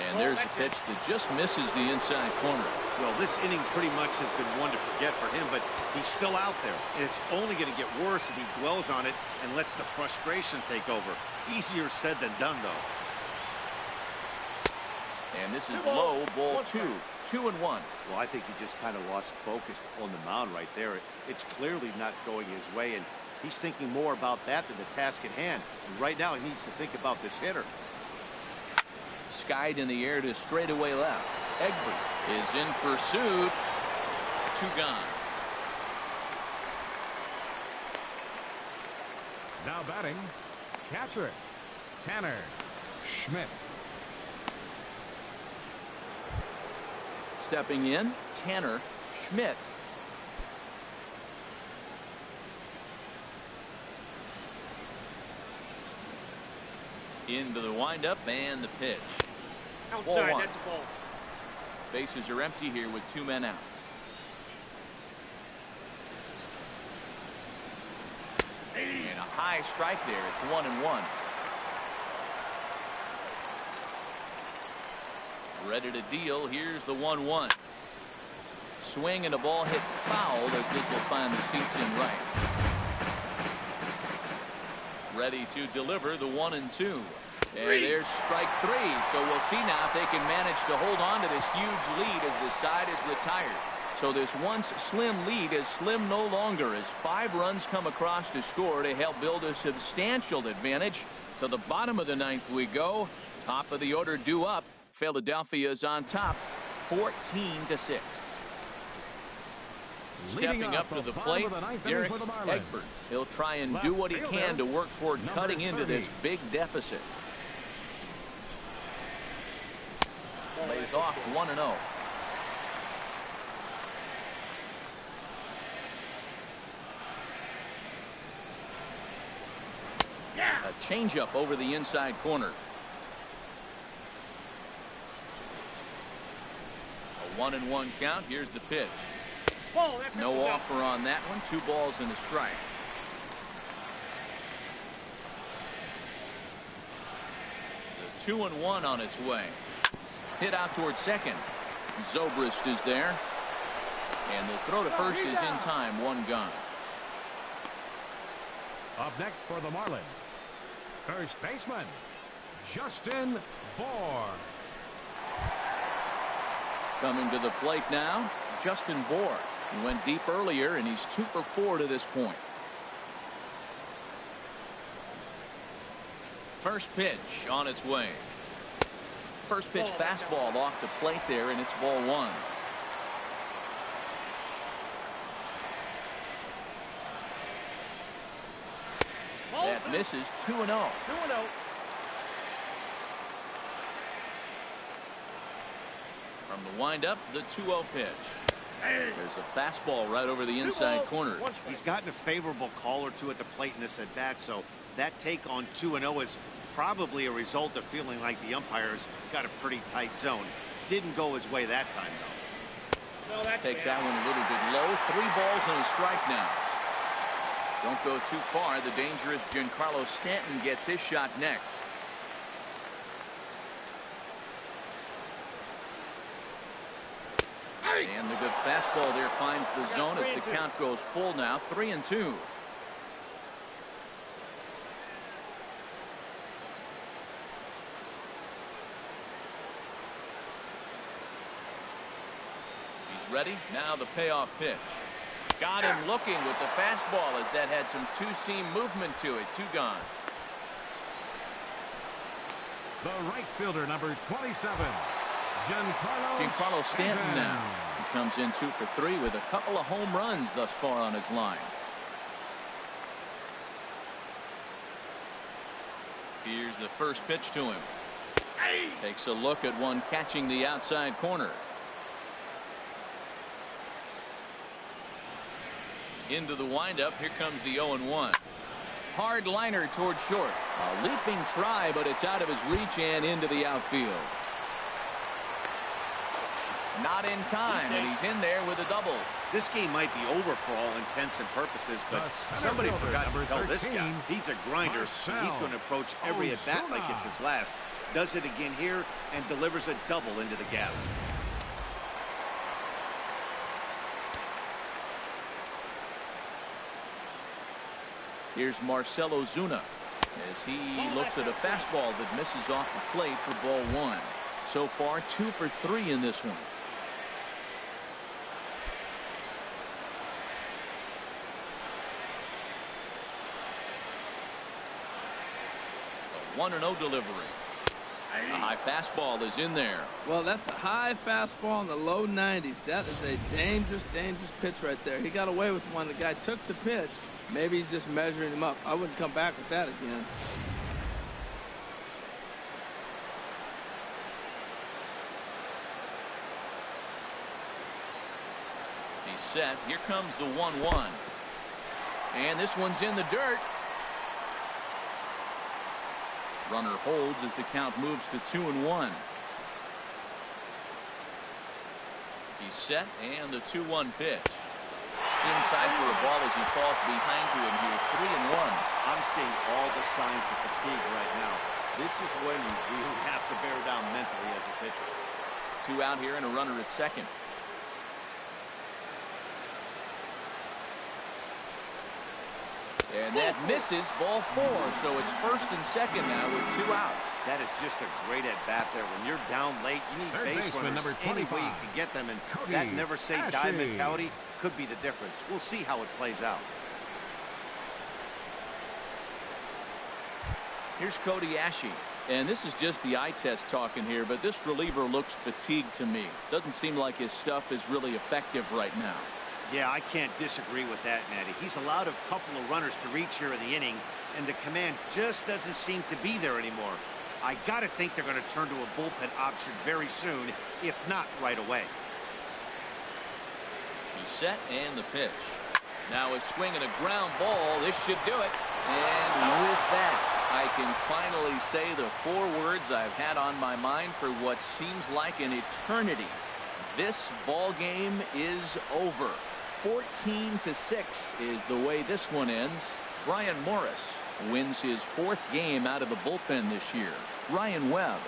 And there's a pitch that just misses the inside corner. Well, this inning pretty much has been one to forget for him, but he's still out there, and it's only going to get worse if he dwells on it and lets the frustration take over. Easier said than done, though. And this is low, ball 2. 2-1. Well, I think he just kind of lost focus on the mound right there. It's clearly not going his way, and he's thinking more about that than the task at hand. And right now, he needs to think about this hitter. Skied in the air to straightaway left. Egbert is in pursuit. 2 gone. Now batting, catcher, Tanner Schmidt. Stepping in, Tanner Schmidt. Into the windup and the pitch. Outside, that's a ball. Bases are empty here with 2 men out. And a high strike there. It's 1-1. Ready to deal. Here's the 1-1. Swing and a ball hit foul as this will find the seats in right. Ready to deliver the 1-2. And there's strike 3. So we'll see now if they can manage to hold on to this huge lead as the side is retired. So this once slim lead is slim no longer as 5 runs come across to score to help build a substantial advantage. To the bottom of the 9th we go. Top of the order due up. Philadelphia is on top 14-6. Stepping up to the plate, Derek Egbert. He'll try and do what he can to work toward cutting into this big deficit. Lays off 1-0. A changeup over the inside corner. A 1-1 count. Here's the pitch. No offer on that one. 2 balls and a strike. The 2-1 on its way. Hit out towards second. Zobrist is there. And the throw to first is in time. 1 gone. Up next for the Marlins, first baseman, Justin Bour. Coming to the plate now, Justin Bour. He went deep earlier, and he's 2 for 4 to this point. First pitch on its way. First pitch fastball off the plate there, and it's ball 1. That misses. 2-0. 2-0. From the windup, the 2-0 pitch. There's a fastball right over the inside corner. He's gotten a favorable call or 2 at the plate in this at bat, so that take on 2-0 is Probably a result of feeling like the umpires got a pretty tight zone. Didn't go his way that time, though. No, that's Takes bad. that one a little bit low. 3 balls and a strike now. Don't go too far. The dangerous Giancarlo Stanton gets his shot next. And the good fastball there finds the zone as the count goes full now. 3-2. He's ready. Now the payoff pitch. Got him looking with the fastball as that had some two-seam movement to it. 2 gone. The right fielder, number 27, Giancarlo Stanton now. He comes in 2 for 3 with a couple of home runs thus far on his line. Here's the first pitch to him. Takes a look at one catching the outside corner. Into the windup. Here comes the 0-1. Hard liner towards short. A leaping try, but it's out of his reach and into the outfield. Not in time, and he's in there with a double. This game might be over for all intents and purposes, but somebody forgot to tell this guy he's a grinder, and he's going to approach every at-bat like it's his last. Does it again here and delivers a double into the gap. Here's Marcell Ozuna as he looks at a fastball that misses off the plate for ball 1. So far 2 for 3 in this one. A 1-0 delivery. A high fastball is in there. Well, that's a high fastball in the low 90s. That is a dangerous pitch right there. He got away with one. The guy took the pitch. Maybe he's just measuring him up. I wouldn't come back with that again. He's set. Here comes the 1-1. And this one's in the dirt. Runner holds as the count moves to 2-1. He's set, and the 2-1 pitch. Inside for a ball as he falls behind to him here. 3-1. I'm seeing all the signs of fatigue right now. This is when you really have to bear down mentally as a pitcher. 2 out here and a runner at second. And that misses, ball 4. So it's first and second now with 2 out. That is just a great at-bat there. When you're down late, you need base runners any way you can get them. And that never-say-die mentality could be the difference. We'll see how it plays out. Here's Cody Ashe. And this is just the eye test talking here, but this reliever looks fatigued to me. Doesn't seem like his stuff is really effective right now. Yeah, I can't disagree with that, Natty. He's allowed a couple of runners to reach here in the inning, and the command just doesn't seem to be there anymore. I got to think they're going to turn to a bullpen option very soon, if not right away. He's set, and the pitch. Now a swing and a ground ball. This should do it. And with that, I can finally say the 4 words I've had on my mind for what seems like an eternity. This ball game is over. 14-6 is the way this one ends. Brian Morris wins his 4th game out of the bullpen this year. Ryan Webb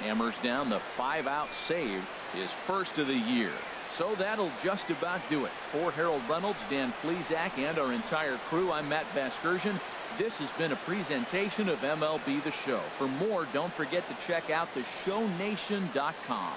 hammers down the 5-out save, his first of the year. So that'll just about do it. For Harold Reynolds, Dan Plesac, and our entire crew, I'm Matt Vasgersian. This has been a presentation of MLB The Show. For more, don't forget to check out theshownation.com.